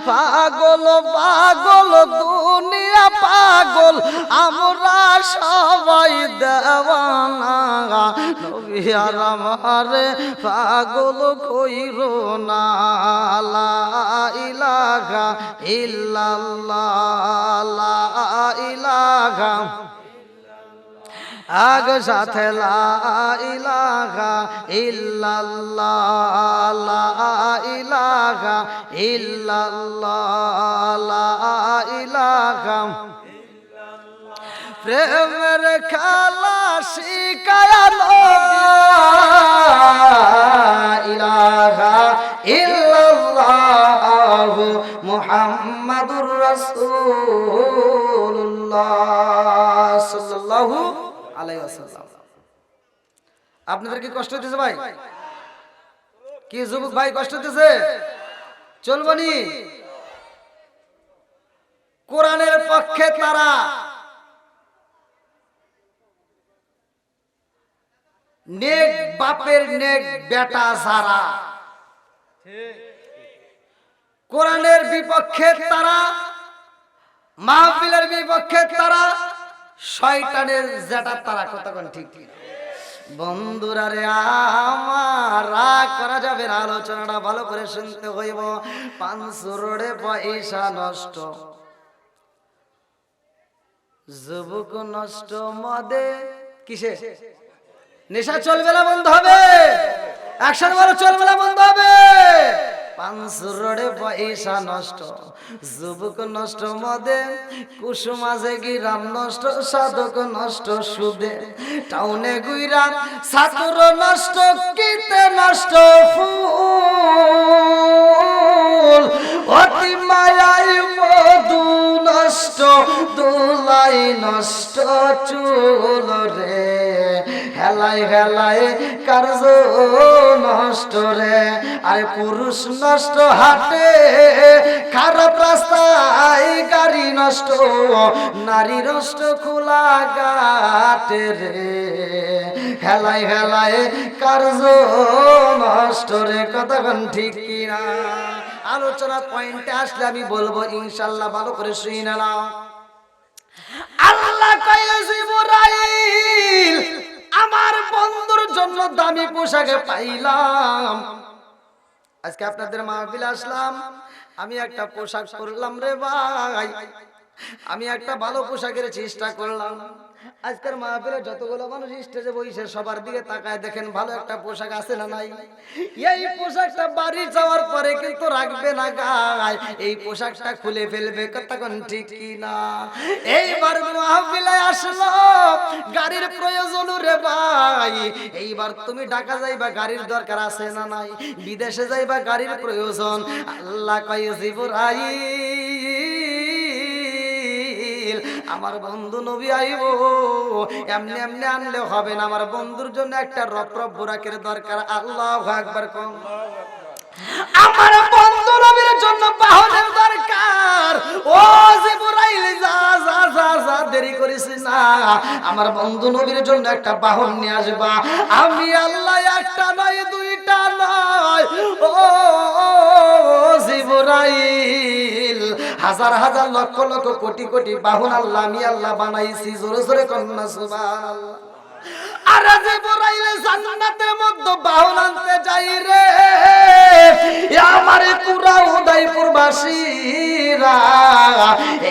পাগল পাগল দুনিয়া পাগল আমরা সবাই দেওয়ানা। নবী আর আমারে পাগল কইরো না, লা ইলাহা ইল্লাল্লাহ, লা ইলাহা আগে সাথে লা ইলাহা ইল্লাল্লাহ, লা ইলাহা ইল্লাল্লাহ, লা ইলাহা। প্রেমের খেলা শিখায়ালো ইলাহা ইল্লাল্লাহ মুহাম্মাদুর রাসূলুল্লাহ সাল্লাল্লাহু আলাইহি ওয়াসাল্লাম। আপনাদের কি কষ্ট হচ্ছে ভাই? কি যুবক ভাই কষ্ট হচ্ছে? চলবনি? কোরআনের পক্ষে তারা নেক বাপের নেক বেটা যারা, কোরআনের বিপক্ষে তারা, মাহফিলের বিপক্ষে তারা, শয়তানের জেটা তারা। কতক্ষণ ঠিক ঠিক বন্ধুরা রে আমার, রাগ করা যাবে না, আলোচনাটা ভালো করে শুনতে হইব। 500 রোডে পয়সা নষ্ট, যুবক নষ্ট মদে, কিসে নেশা চলবে না, বন্ধ হবে। একসাথে বলো চলবে না, বন্ধ হবে। 500 রোডে পয়সা নষ্ট, যুবক নষ্ট মদে, কুসুমাজে গিরাম নষ্ট, সাধক নষ্ট সুদে, টাউনে গুইরা ছাত্র নষ্ট, কিতে নষ্ট ফুল, অতি মায়াই মধু নষ্ট, দুলাই নষ্ট চুল রে, হেলাই হেলাই কার্য নষ্ট রে। আর পুরুষ নষ্ট হাটে, খারাপ রাস্তায় গাড়ি নষ্ট, নারী নষ্ট খোলা ঘাটে রে, হেলাই হেলাই কার্য নষ্ট রে। কতক্ষণ ঠিক কিনা? আলোচনা পয়েন্টে আসলে আমি বলবো ইনশাআল্লাহ, ভালো করে শুই নাও। আল্লাহ কয় জিবরাইল, আমার বন্ধুর জন্য দামি পোশাকে পাইলাম। আজকে আপনাদের মাহফিলে আসলাম, আমি একটা পোশাক পরলাম রে ভাই, আমি একটা ভালো পোশাকের চেষ্টা করলাম। আজকের মাহফিলে যতগুলো মানুষ স্টেজে বসে সবার দিকে তাকায় দেখেন ভালো একটা পোশাক আছে না নাই? এই পোশাকটা বাড়ি যাওয়ার পরে কিন্তু রাখবে না গায়, এই পোশাকটা খুলে ফেলবে। কতক্ষণ ঠিক কি না? এইবার মাহফিলে আসলো, গাড়ির প্রয়োজন রে ভাই। এইবার তুমি ঢাকা যাইবা, গাড়ির দরকার আছে না নাই? বিদেশে যাইবা, গাড়ির প্রয়োজন। আল্লাহ কয় জিবরাইল, আমার বন্ধু নবী আইব, এমনি এমনি আনলে হবে না, আমার বন্ধুর জন্য একটা রপ্রপ বুরাকের দরকার। আল্লাহু আকবার কোন। আমার বন্ধু নবীর জন্য বাহনের দরকার। ও জিবরাইল যা যা যা যা, দেরি করিস না, আমার বন্ধু নবীর জন্য একটা বাহন নিয়ে আসবা। আমি আল্লাহ একটা নয় দুইটা নয়, ও জিবরাইল হাজার হাজার লক্ষ লক্ষ কোটি কোটি বাহন আল্লাহ আমি আল্লাহ বানাইছি। জোরে জোরে কন্যা সুবহানাল্লাহ। আরে জিবরাইল জান্নাতের মধ্যে বাহন আনতে যাই রে, আমার পুরা উদয়পুর বাসীরা।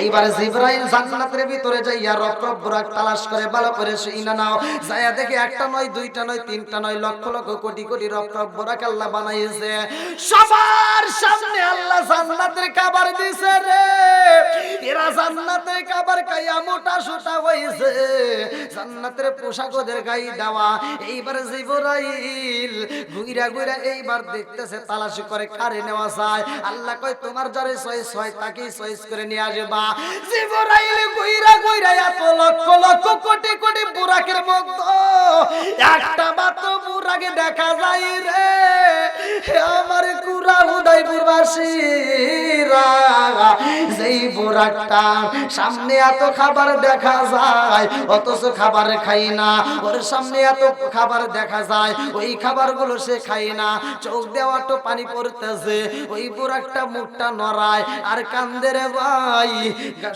এইবার জিবরাইল জান্নাতের ভিতরে যাইয়া রপ্রপ বুরাক তালাশ করে ভালো করে শুইনা নাও, যাইয়া দেখে একটা নয় দুইটা নয় তিনটা নয় লক্ষ লক্ষ কোটি কোটি রপ্রপ বুরাক আল্লাহ বানাইছে। সবার সামনে আল্লাহ জান্নাতের খাবার দিছে রে, এরা জান্নাতের খাবার খাইয়া মোটা সোটা হইছে, জান্নাতের পোশাক ওদের গায়ে দেওয়া। এইবার জিবরাইল ঘুইরা ঘুইরা এইবার দেখতেছে, তালাশি করে কারে নেওয়া যায়। আল্লাহ কয় তোমার যারে চয়েস হয় তাকেই চয়েস করে নিয়ে আসবা। জিবরাইল ঘুইরা ঘুইরা এত লক্ষ লক্ষ কোটি কোটি বুরাকের মধ্যে একটা মাত্র বুরাকে দেখা যায় রে, আমার কুরা উদয়পুর বাসীরা। যেই বুরাকটা সামনে এত খাবার দেখা যায় অথচ খাবার খাই না, ওর সামনে এত খাবার দেখা যায় ওই খাবারগুলো সে খাই না, চোখ দেওয়া তো পানি পড়তেছে, ওই বুরাকটা মুখটা নড়ায় আর কান্দে রে ভাই,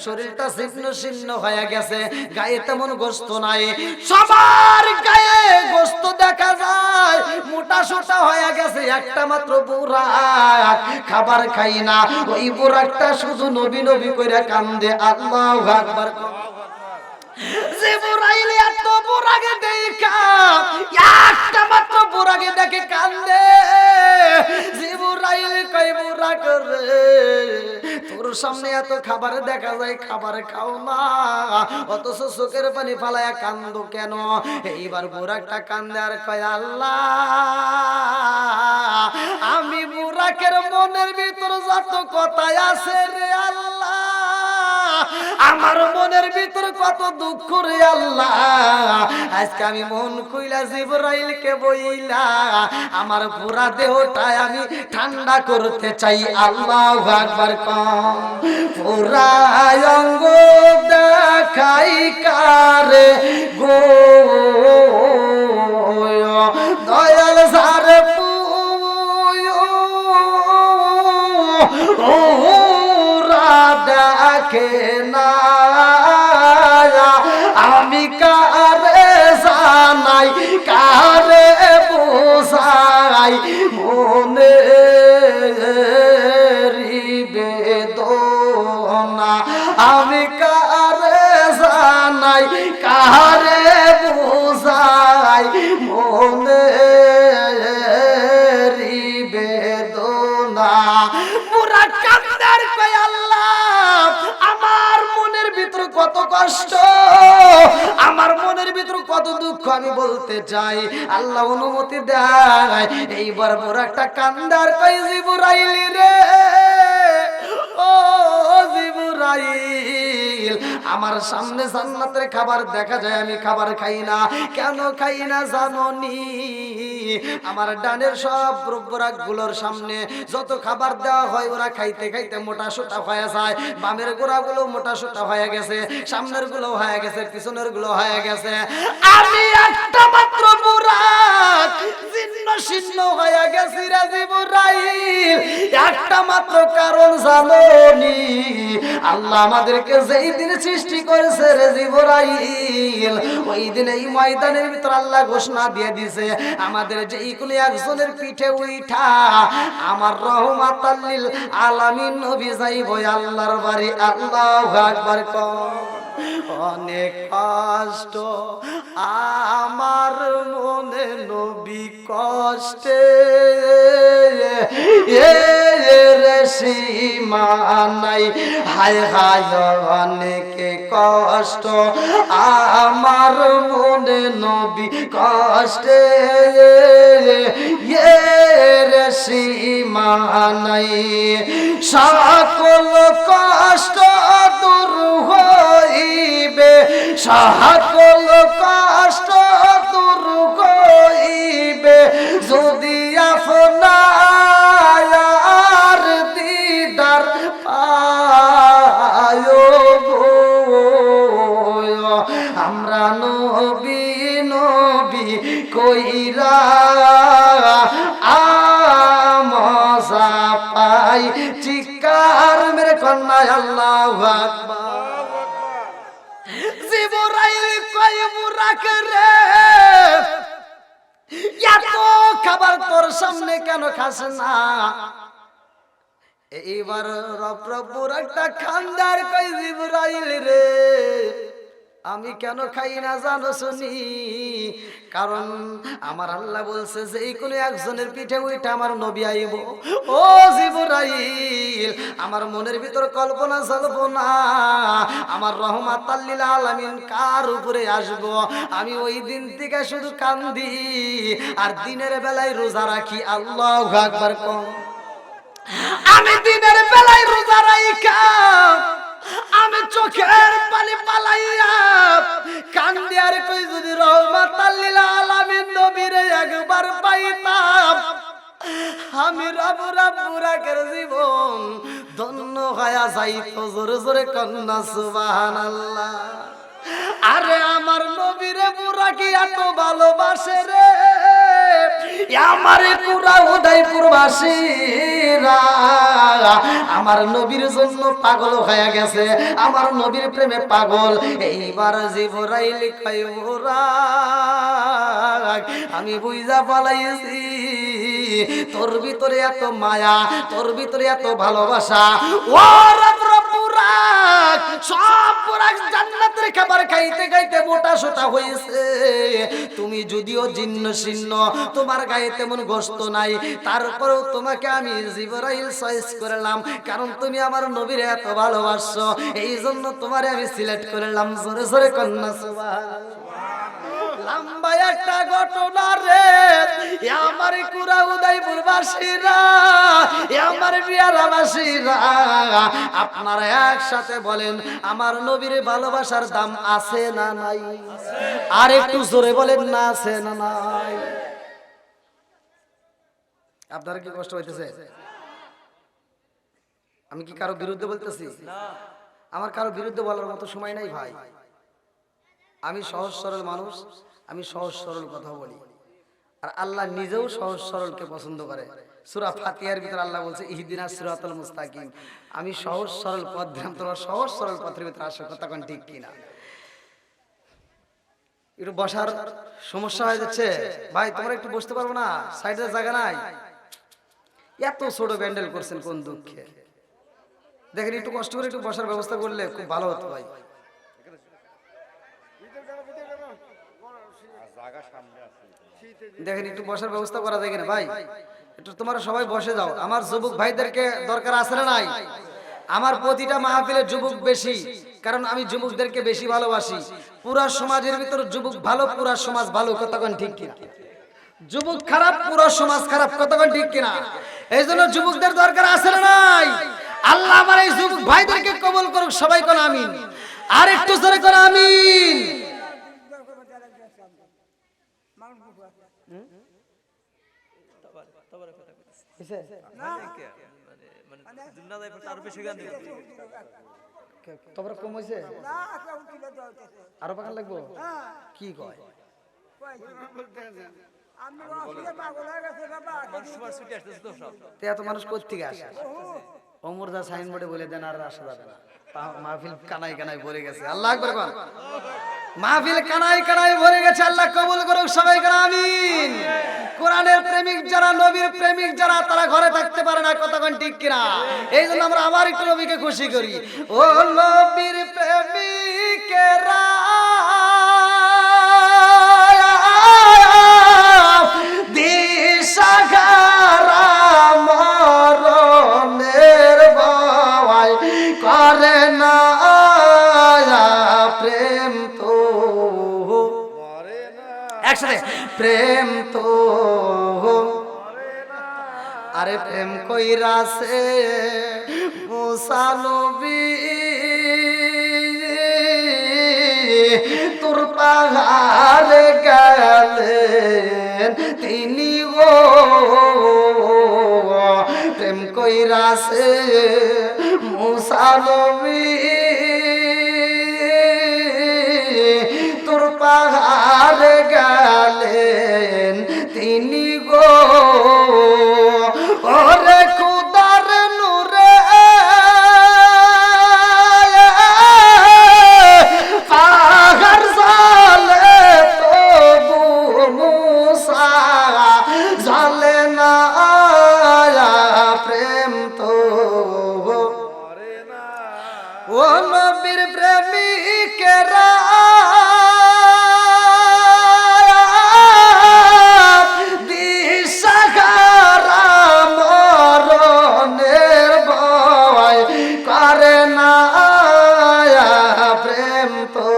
শরীরটা ছিন্ন ছিন্ন হয়ে গেছে, গায়ে তেমন গোস্ত নাই, সবার গায়ে গোস্ত দেখা যায় মোটা সোটা হয়ে গেছে, একটা মাত্র বুরাক খাবার খাই না, ওই বুরাকটা শুধু নবী নবী কইরা কান্দে। আল্লাহু আকবার। জিবরাইল এত বুরাকে দেখা একটা মাত্র বুরাকে দেখে কান্দে। জিবরাইল কই বুরাক রে, তোর সামনে এত খাবার দেখা যায় খাবার খাও না, অথচ চোখের পানি ফালায়া কান্দো কেন? এইবার বুরাকটা কান্দে আর কয় আল্লাহ, আমি বুরাকের মনের ভিতর যত কথা আছে রে আল্লাহ, আমার মনের ভিতর কত দুঃখ রে আল্লাহ, আজকে আমি মন কইলা জিবরাইলকে বইলা আমার পুরা দেহটাই আমি ঠান্ডা করতে চাই। আল্লাহু আকবার কম। পুরা অঙ্গ দেখাই কারে গো দয়াল সারে দেখে না, আমি কারে জানাই কারে বোঝাই মনে বেদনা, আমি কারে জানাই কারে বোঝাই মনে বেদনা। পুরা কান্দার কয় আল্লাহ, আমার মনের ভিতর কত কষ্ট, আমার মনের ভিতর কত দুঃখ আমি বলতে চাই, আল্লাহ অনুমতি দেয়। এইবার বড় একটা কান্দার কয় জিবরাইল রে, ও জিবরাইল, আমার সামনে জান্নাতের খাবার দেখা যায় আমি খাবার খাই না, কেন খাই না জানোনি? আমার ডানের সব বুরাক গুলোর সামনে যত খাবার দেওয়া হয় ওরা খাইতে খাইতে মোটা সোটা হয়ে যায়, বামের গোড়াগুলো মোটা সোটা হয়ে গেছে, সামনের গুলো হয়ে গেছে, পিছনের গুলো হয়ে গেছে, আমি একটা মাত্র বুরাক ছিন্ন ছিন্ন হয়ে গেছি রে জিবরাইল। একটা মাত্র কারণ জানোনি? আল্লাহ আমাদেরকে যেই দিন সৃষ্টি করেছে রে জিবরাইল, ওই দিন এই ময়দানের ভিতর আল্লাহ ঘোষণা দিয়ে দিয়েছে আমাদের যেই কোনো একজনের পিঠে উঠা আমার রহমাতাল লিল আলামিন নবী যাইব আল্লাহর বাড়ি। আল্লাহু আকবার। অনেক কষ্ট আমার মনে নবী কষ্টে রে সীমা নাই, হায় হায় অনেক কষ্ট আমার মনে নবী কষ্টে রে সীমা নাই, সকল কষ্ট দূর হই সকল কষ্ট দূর হইবে যদি আপনার দিদার পায় গো। আমরা নবী নবী কইরা আমজা পাই চিৎকার মেরে কন্যায় আল্লাহু আকবার। জিবরাইল কয় বুরাক রে এত খাবার তোর সামনে কেন খাস না? এইবার রব বুরাকটা খানদার কয় জিবরাইল রে আমি কেন খাই না জানো শুনি? কারণ আমার আল্লাহ বলছে যে এই কোন একজনের পিঠে ওইটা আমার নবী আইব। ও জিবরাইল আমার মনের ভিতর কল্পনা জল্পনা আমার রহমাতাল লিল আলামিন কার উপরে আসব। আমি ওই দিন থেকে শুধু কান্দি আর দিনের বেলায় রোজা রাখি। আল্লাহু আকবার কম। আমি দিনের বেলায় রোজা রাখি আমি চোখের পানি পালাইয়া কান্দি আর কই যদি রহমাতাল লিল আলামিন নবীর একবার পাইতাম আমি বুরাকের জীবন ধন্য হয়ে যাইতো। জোরে জোরে কন্যা সুবহানাল্লাহ। আরে আমার নবীরে বুরাকি এত ভালোবাসে রে আমারে পুরা উদয়পুরবাসীরা আমার নবীর জন্য পাগল হয়ে গেছে, আমার নবীর প্রেমে পাগল। এইবার জিবরাইল কয় বুরাক আমি বুঝা পালাইছি তোর ভিতরে এত মায়া, তোর ভিতরে এত ভালোবাসা। ও রব বুরাক সব বুরাক জান্নাতের খাবার খাইতে খাইতে মোটা সোটা হয়েছে। তুমি যদিও জিন্ন শীর্ণ তোমার গায়ে তেমন গোশত নাই, তারপরেও তোমাকে আমি জিবরাইল চয়েস করলাম কারণ তুমি আমার নবীর এত ভালোবাসো, এই জন্য তোমারে আমি সিলেক্ট করলাম। জোরে জোরে কন্যা সুবহানাল্লাহ। লম্বা একটা ঘটনা রে আমার কুরা উদয়পুরবাসীরা আমার বিয়ারাবাসীরা আপনারা একসাথে বলেন আমার নবীর ভালোবাসার দাম আছে না নাই? আর একটু জোরে বলেন না আছে না নাই? আপনারা কি কষ্ট হইতেছে? আমি কি কারো বিরুদ্ধে বলতেছি? আমার কারো বিরুদ্ধে বলার মতো সময় নাই ভাই। আমি সহজ সরল মানুষ, আমি সহজ সরল কথা বলি আর আল্লাহ নিজেও সহজ সরলকে পছন্দ করে। সূরা ফাতিহার ভিতর আল্লাহ বলছে ইহদিনাস সিরাতাল মুস্তাকিম। আমি সহজ সরল পথ দিলাম, তোমরা সহজ সরল পথের ভিতরে আসো। কথা কোন ঠিক কিনা? একটু বসার সমস্যা হয়ে যাচ্ছে ভাই, তোমরা একটু বসতে পারবো না? সাইডে জায়গা নাই। এত ছোট ব্যান্ডেল করছেন কোন দুঃখে? দেখেন একটু কষ্ট করে একটু বসার ব্যবস্থা করলে খুব ভালো হতো ভাই। দেখেন একটু বসার ব্যবস্থা করা যায় কিনা ভাই? একটু তোমরা সবাই বসে যাও। আমার যুবক ভাইদেরকে দরকার আছে না নাই? আমার প্রতিটা মাহফিলে যুবক বেশি, কারণ আমি যুবকদেরকে বেশি ভালোবাসি। পুরা সমাজের ভিতর যুবক ভালো, পুরা সমাজ ভালো। কতক্ষণ ঠিক কিনা? যুবক খারাপ, পুরা সমাজ খারাপ। কতক্ষণ ঠিক কিনা? এই জন্য যুবকদের দরকার আছে না নাই? আল্লাহ আমার এই যুবক ভাইদেরকে কবুল করুক। সবাই কোন আমিন। আর একটু জোরে কোন আমিন। তোমরা কম হয়েছে আরো পাকান লাগবো? কি কয়? এত মানুষ কোথেকে আসে? ওমর দা সাইনবোর্ডে বলে দেন আর আসা যাবে না। মাহফিল কানাই কানাই ভরে গেছে। আল্লাহ আকবার বল। মাহফিল কানাই কানাই ভরে গেছে। আল্লাহ কবুল করুক। সবাই করে আমিন। কোরআনের প্রেমিক যারা, নবীর প্রেমিক যারা, তারা ঘরে থাকতে পারে না। কতক্ষণ ঠিক কিনা? এই জন্য আমরা আবার একটু নবীকে খুশি করি। ও নবীর প্রেমিকেরা দিশাহারা মরণের ভয় করে না প্রেম তো একসাথে প্রেম তো আরে প্রেম কইরাছে মুসা নবী পাহাড়ে গেলেন তিনি গো প্রেম কইরাছে মুসা নবী তোর পাহাড়ে গেলেন তিনি গো ওরে খুদার নূরে পাহাড় জালে তবু মুসা জালে না প্রেম তো ও নবীর প্রেমিকেরা দিশাহারা মরণের ভয় করে না প্রেম তো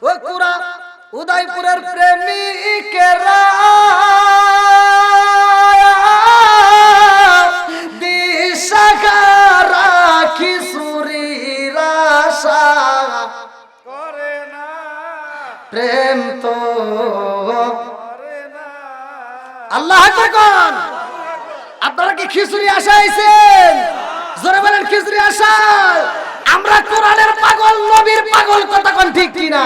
ও কুরা উদয়পুরের প্রেমিকেরা দিশাহারা খিচুড়ির আশা করে না প্রেম তো আল্লাহ আকবার। আপনারা কি খিচুড়ি আশা আইছেন? জোরে বলেন খিচুড়ি আশা। আমরা কোরআনের পাগল নবীর পাগল, কথা কোন ঠিক কিনা?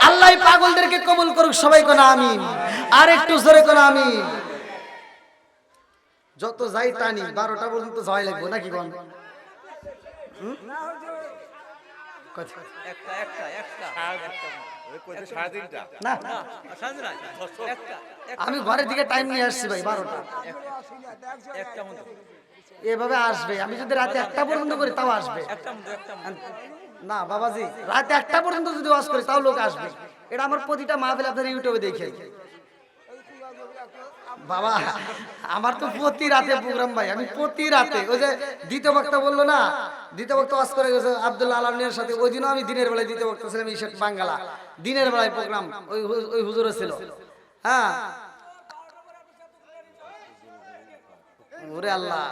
আল্লাহ পাগলদেরকে কবুল করুক, সবাই কোন আমিন। আর একটু জোরে কোন আমিন। যত যাই টানি 12টা পর্যন্ত যাই লাগবে নাকি কোন? না আমি ঘরের দিকে টাইম নিয়ে আসছি ভাই 12টা এভাবে আসবে। আমি যদি রাতে 1টা পর্যন্ত করি তাও আসবে না বাবাজি। রাতে 1টা পর্যন্ত যদি ওয়াজ করি তাও লোক আসবে। এটা আমার প্রতিটা মাহফিল আপনারা ইউটিউবে দেখেন বাবা। আমার তো প্রতি রাতে প্রোগ্রাম ভাই। আমি প্রতি রাতে ওই যে দ্বিতীয় বক্তা বললো না, দ্বিতীয় বক্তা ওয়াজ করে গেছে আব্দুল্লাহ আলমের সাথে, ওই দিনও আমি দিনের বেলায় দ্বিতীয় বক্তা ছিলাম ইশাক বাঙ্গালা। দিনের বেলায় প্রোগ্রাম ওই হুজুরে ছিল। হ্যাঁ ওরে আল্লাহ।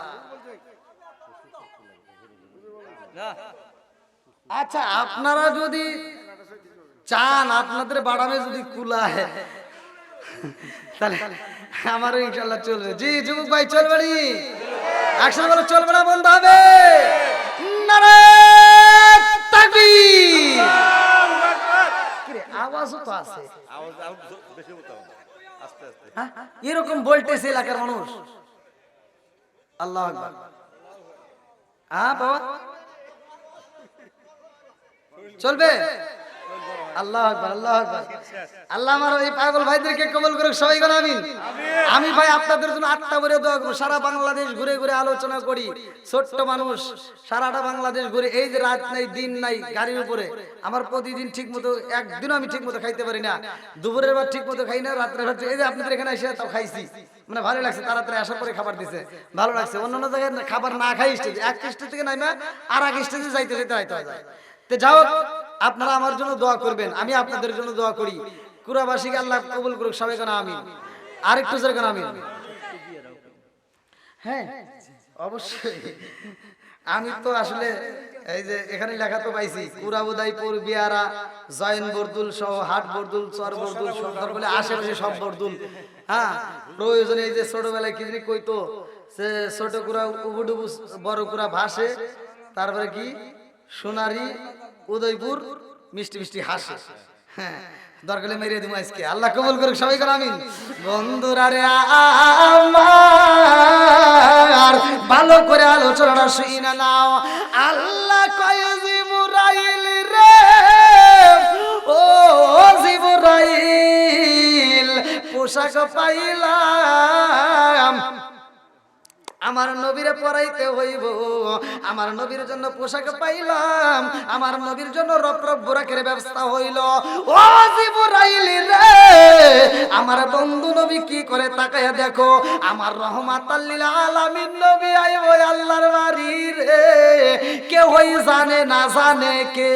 আচ্ছা আপনারা যদি চান, আপনাদের বাড়ামে যদি কুলায় তাহলে আমারও ইনশাআল্লাহ চলবে। জি যুবক ভাই চলবে নি? একসাথে বলো চলবে না বন্ধ হবে? নারায়ে তাকবীর। কিরে আওয়াজও তো আছে, আওয়াজ বেশি হতো আস্তে আস্তে। হ্যাঁ এরকম ভোল্টেজ এলাকার মানুষ। আল্লাহু আকবার। হ্যাঁ বাবা চলবে? আল্লাহ আকবার আল্লাহ আকবার। আল্লাহ আমার এই পাগল ভাইদেরকে কবুল করুক, সবাই বলেন আমিন। আমি ভাই আপনাদের জন্য 8টা করে দোয়া করব। সারা বাংলাদেশ ঘুরে ঘুরে আলোচনা করি, ছোট্ট মানুষ সারাটা বাংলাদেশ ঘুরে। এই যে রাত নাই দিন নাই গাড়ির উপরে, আমার প্রতিদিন ঠিক মতো একদিনও আমি ঠিক মতো খাইতে পারি না। দুপুরের ভাত ঠিক মতো খাই না, রাত্রের ভাত। এই যে আপনাদের এখানে এসে তাও খাইছি, মানে ভালো লাগছে। তাড়াতাড়ি আসার পরে খাবার দিছে, ভালো লাগছে। অন্যান্য জায়গায় খাবার না খাই স্টেজে, এক স্টেজ থেকে নাই না আর এক স্টেজে যাইতে যেতে হয়তো যায়। তো যাও আপনারা আমার জন্য দোয়া করবেন, আমি আপনাদের জন্য দোয়া করি। কুরাবাসীকে আল্লাহ কবুল করুক, সবাই কোন আমিন। আর একটু জোরে কোন আমিন। হ্যাঁ অবশ্যই। আমি তো আসলে এই যে এখানে লেখা তো পাইছি কুরাউদয়পুর বিয়ারা জয়ন বরদুল সহ হাট বরদুল চর বরদুল সর্দার বলে আশেপাশে সব বরদুল। হ্যাঁ প্রয়োজনে এই যে ছোটবেলায় কি জানি কইতো সে ছোট কুরা উবুডুবু বড় কুরা ভাসে, তারপরে কি সোনারি উদয়পুর মিষ্টি মিষ্টি হাসে। হ্যাঁ দরকারে মেরে দিমু আজকে। আল্লাহ কবুল করুক, সবাই করে আমিন। বন্ধুরা রে আমার ভালো করে আলোচনাটা শুনে নাও। আল্লাহ কয় জিবরাইল রে, ও জিবরাইল পোশাক পাইলাম, আমার নবীরে পরাইতে হইব। আমার নবীর জন্য পোশাক পাইলাম, আমার নবীর জন্য রপ্রপ বুরাকের ব্যবস্থা হইল। ও জিবরাইল রে, আমার বন্ধু নবী কি করে তাকায়া দেখো, আমার রহমাতাল লিল আলামিন নবী আইব আল্লাহর বাড়ি রে। কেউ জানে না, জানে কে?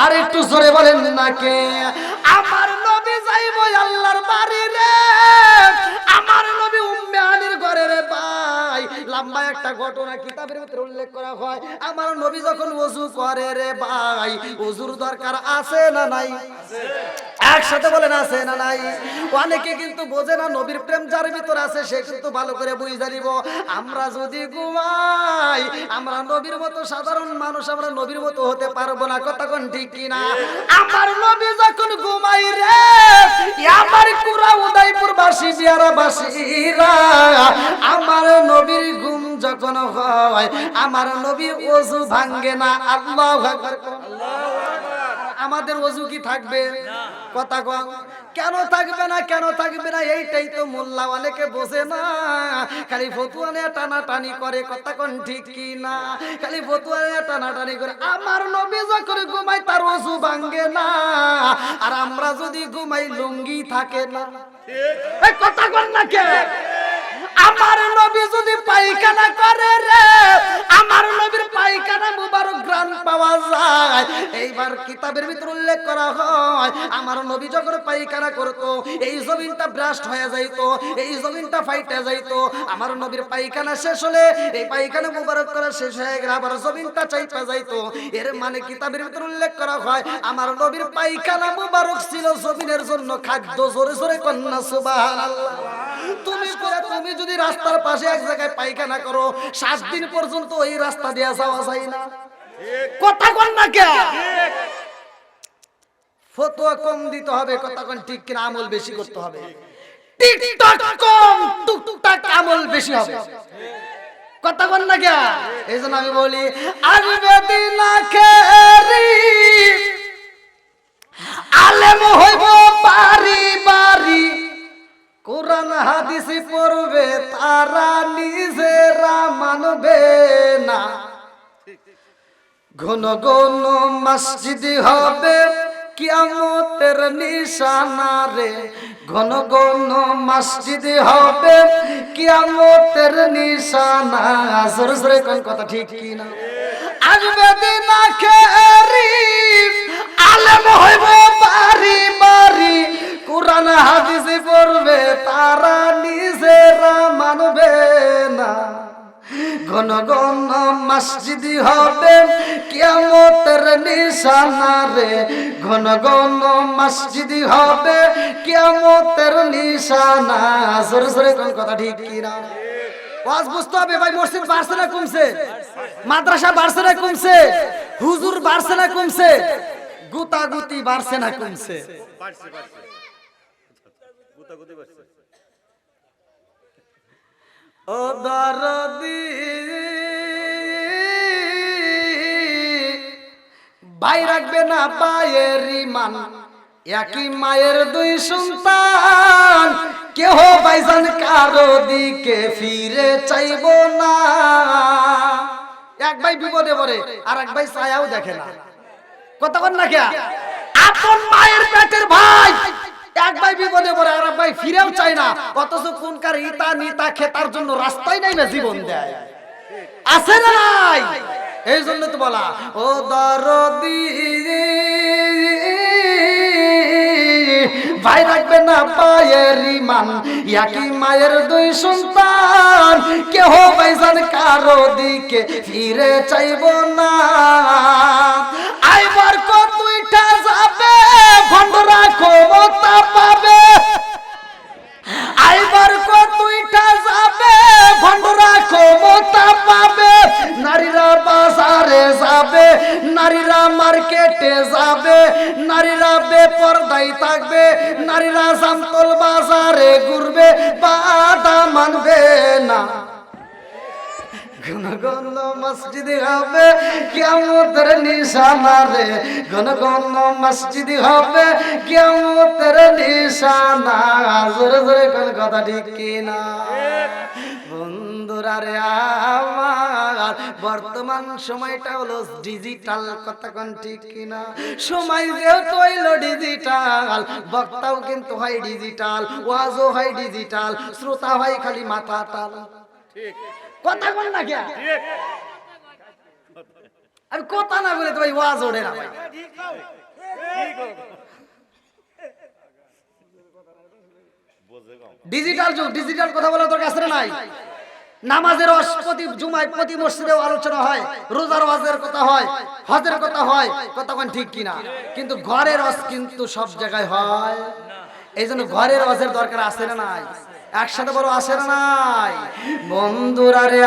আর একটু জোরে বলেন না কে? আমার নবী যাইব আল্লাহর বাড়ি রে। আমার নবী উম্মে আলীর ঘরে রে ভাই, লম্বা একটা ঘটনা কিতাবের ভিতরে উল্লেখ করা হয়। আমার নবী যখন ওযু করে রে ভাই, ওযুর দরকার আছে না নাই? একসাথে বলেন আছে না নাই? অনেকে কিন্তু বোঝে না, নবীর প্রেম যার ভিতর আছে সে কিন্তু ভালো করে বুঝে নিব। আমরা যদি ঘুমাই, আমরা নবীর মতো সাধারণ মানুষ, আমরা নবীর মতো হতে পারবো না। কথা কোন ঠিক কিনা? আমার নবী যখন ঘুমাই রে, আমার কুরা উদয়পুর বাসী বিয়ারা বাসীরা, আমার নবীর ঘুম যখন হয়, আমার নবীর ওযু ভাঙ্গে না। আল্লাহু আকবার। আমাদের ওযু কি থাকবে? কথা কম। কেন থাকবে না? কেন থাকবে না? এইটাই তো মোল্লা অনেকে বোঝে না, খালি ফতুয়া নিয়ে টানাটানি করে। কথা কোন ঠিক কি না? খালি ফতুয়া নিয়ে টানাটানি করে। আমার নবী যখন ঘুমাই তার ওযু ভাঙ্গে না, আর আমরা যদি ঘুমাই লুঙ্গি থাকে না। এই কথা কোন না কে? আমার নবী যদি পায়খানা করে রে, আমার নবীর পায়খানা মুবারক গ্রান পাওয়া যায়। এইবার কিতাবের ভিতর উল্লেখ করা হয়, আমার নবী যখন পায়খানা করতো এই জমিনটা ব্রাস্ট হয়ে যাইতো, এই জমিনটা ফাইটে যাইতো। আমার নবীর পায়খানা শেষ হলে এই পায়খানা মুবারক করা শেষ হয়ে গেলে আবার জমিনটা চাইপা যাইতো। এর মানে কিতাবের ভিতর উল্লেখ করা হয়, আমার নবীর পায়খানা মুবারক ছিল জমিনের জন্য খাদ্য। জোরে জোরে কন্যা সুবহানাল্লাহ। তুমি যদি রাস্তার পাশে এক জায়গায় পায়খানা করো, 7 দিন পর্যন্ত ওই রাস্তা দিয়ে যাওয়া যায় না। কথা কোন না কে? ফতোয়া কম দিতে হবে। কথা কোন ঠিক কিনা? আমল বেশি করতে হবে। টিকটক কম, টুকটাক আমল বেশি হবে। কথা কোন না কে? এইজন্য আমি বলি, আসবে দিন আখেরি আলেম হইব বাড়ি বাড়ি, কোরআন হাদিস পড়বে তারা নিজেরা মানবে না। ঘন ঘন মসজিদ হবে কিয়ামতের নিশানা রে, ঘন ঘন মসজিদ হবে কিয়ামতের নিশানা। জোরে জোরে কোন কথা ঠিক কি না? আসবে দিন আখেরি আলেম হইব বাড়ি বাড়ি, কোরআন হাদিস পড়বে তারা নিজেরা মানবে না। ঘন ঘন মসজিদ হবে কিয়ামতের নিশানা রে, ঘন ঘন মসজিদ হবে কিয়ামতের নিশানা। জোরে জোরে কোন কথা ঠিক কি না? ওয়াজ বুঝতে হবে ভাই। মসজিদ বাড়ছে না কমছে? মাদ্রাসা বাড়ছে না কমছে? হুজুর বাড়ছে না কমছে? গুতাগুতি বাড়ছে না কমছে? বাড়ছে বাড়ছে গুতাগুতি বাড়ছে। ও দরদি ভাই রাখবে না পায়ের ইমান, একই মায়ের 2 সন্তান, কেহ ভাইজান কারো দিকে ফিরে চাইবো না। এক ভাই বিপদে পড়ে আর এক ভাই ছায়াও দেখে না। কথা বল না কে? আপন মায়ের পেটের ভাই এক ভাই বিপদে পড়ে আর এক ভাই ফিরেও চায় না, অথচ কোনকার ইটা নিতা খেতার জন্য রাস্তায় নাই না জীবন দেয়। আছে না নাই? এই জন্য তো বলা, ও দরদি ভাই রাখবে না পায়ের ইমান, একই মায়ের 2 সন্তান, কেহ ভাইজান কারো দিকে ফিরে চাইবো না। আইবার কতইটা যাবে ভন্ডরা ক্ষমতা পাবে, আইবার কতইটা যাবে ভন্ডরা ক্ষমতা পাবে। নারীরা বাজারে যাবে, নারীরা মার্কেটে যাবে, নারীরা বেপরদাই থাকবে, নারীরা জামতল বাজারে ঘুরবে, বাধা মানবে না। ঘন ঘন মসজিদ হবে কিয়ামতের নিশানা রে, ঘন ঘন মসজিদ হবে কিয়ামতের নিশানা। জোরে জোরে কোন কথা ঠিক কিনা? বন্ধুরা রে আমার, বর্তমান সময়টা হলো ডিজিটাল। কথা কোন ঠিক কিনা? সময় যেহেতু হইলো ডিজিটাল, বক্তাও কিন্তু হয় ডিজিটাল, ওয়াজও হয় ডিজিটাল, শ্রোতা হয় খালি মাথা তাল। ঠিক কথা বল না কে? আমি কথা না বলে তো ভাই ওয়াজ ওঠে না ভাই। ডিজিটাল যুগ, ডিজিটাল কথা বলা তোর কাছে নাই। নামাজের রস প্রতি জুমায় প্রতি মসজিদেও আলোচনা হয়, রোজার ওয়াজের কথা হয়, হজের কথা হয়, কথা কোন ঠিক কিনা? কিন্তু ঘরের রস কিন্তু সব জায়গায় হয়। এই জন্য ঘরের ওয়াজের দরকার আছে না নাই? একসাথে বড় আসে না নাই? বন্ধুরা রে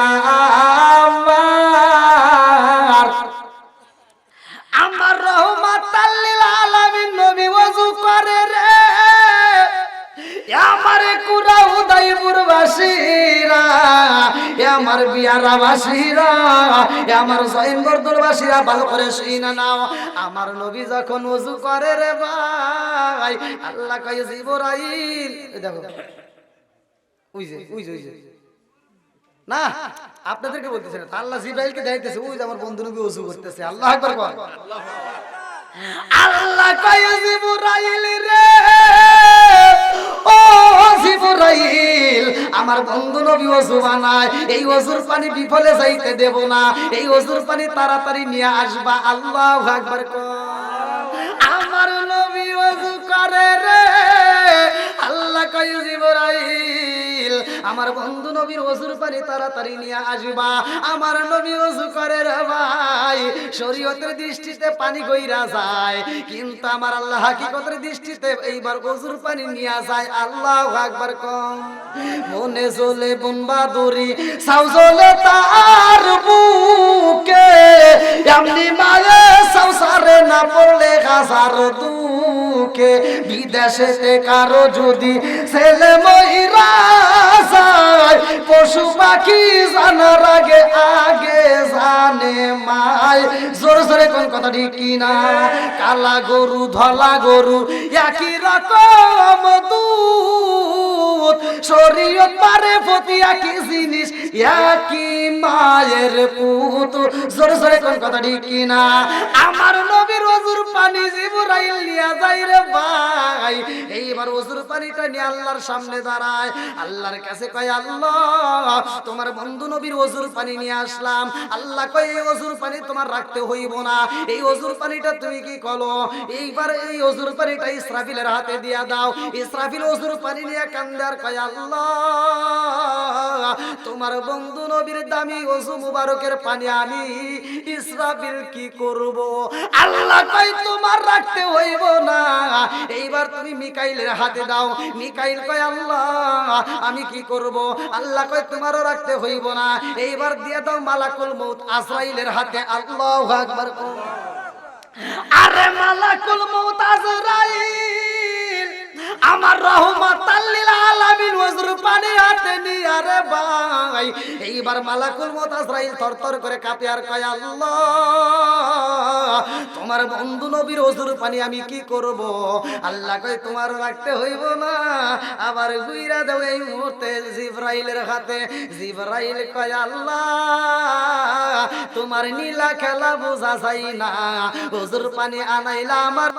আমার রহমাতাল লিল আলামিন নবী ওযু করে রে, আমারে কুরা উদয়পুর বাসীরা, আমার বিয়ারা বাসীরা, আমার জয়নগরদুল বাসীরা ভালো করে শুইনা নাও। আমার নবী যখন ওযু করে রে ভাই, আল্লাহ কয় জিবরাইল, দেখো ওই যে না আপনাদেরকে বলতেছে না, আল্লাহ জিবরাইলকে দেখাইতেছে, ওই যে আমার বন্ধু নবী ওযু করতেছে। আল্লাহু আকবার কর। আল্লাহ কয় জিবরাইল রে, ও জিবরাইল, আমার বন্ধু নবী ওযু বানায়, এই ওযুর পানি বিফলে যাইতে দেব না, এই ওযুর পানি তাড়াতাড়ি নিয়ে আসবা। আল্লাহু আকবার কর। আমার নবী ওযু করে রে, আল্লাহ কয় জিবরাইল, আমার বন্ধু নবীর ওযুর পানি তাড়াতাড়ি নিয়ে আসবা। আমার নবী ওযু করে রে ভাই, শরীয়তের দৃষ্টিতে পানি গইরা যায়, কিন্তু আমার আল্লাহ হাকিকতের দৃষ্টিতে এইবার ওযুর পানি নিয়ে যায়। আল্লাহু আকবার কম। মনে জ্বলে বনবাদুরি, সাউ জ্বলে তার বুকে, এমনি মায়ে সংসারে না পড়লে হাজার দুঃখে, বিদেশেতে কারো যদি ছেলে মহিরা যায়, পশু পাখি জানার আগে আগে জানে মায়। জোরে জোরে কোন কথা ঠিক কিনা? কালা গরু ধলা গরু একই রকম দুধ, শরীয়ত পারে প্রতি একই জিনিস, একই মায়ের পুত। জোরে জোরে কোন কথা ঠিক কিনা? আমার নবীর ওযুর পানি জিবরাইল নিয়ে যায় রে ভাই, এইবার ওযুর পানিটা নিয়ে আল্লাহর সামনে দাঁড়ায়, আল্লাহর কাছে কয় আল্লাহ, তোমার বন্ধু নবীর ওযুর পানি নিয়ে আসলাম। আল্লাহ কয় এই ওযুর পানি তোমার রাখতে হইব না, এই ওযুর পানিটা তুমি কি করো, এইবার এই ওযুর পানিটা ইসরাফিলের হাতে দিয়া দাও। ইসরাফিল ওযুর পানি নিয়ে কান্দে আর কয় আল্লাহ, তোমার বন্ধু নবীর দামি ওযু মুবারকের পানি আমি ইসরাফিল কি করব? আল্লাহ কয় তোমার রাখতে হইব না, এইবার তুমি মিকাইলের হাতে দাও। মিকাইল কয় আল্লাহ আমি কি করব? আল্লাহ কয় তোমারও রাখতে হইব না, এইবার দিয়ে দাও মালাকুল মউত আজরাইলের হাতে। আল্লাহু আকবার। আরে মালাকুল মউত আজরাইল আমার রহমাতাল লিল আলামিন ওযুর পানি হাতে নিয়ে আরে ভাই, এইবার মালাকুল মউত আজরাইল থরথর করে কাঁপে আর কয় আল্লাহ, তোমার বন্ধু নবীর ওযুর পানি আমি কি করব? আল্লাহ কয় তোমার রাখতে হইব না, আবার গুইরা দাও এই মুহূর্তে জিবরাইলের হাতে। জিবরাইল কয় আল্লাহ, তোমার নীলা খেলা বোঝা যায় না, ওযুর পানি আনাইলা আমার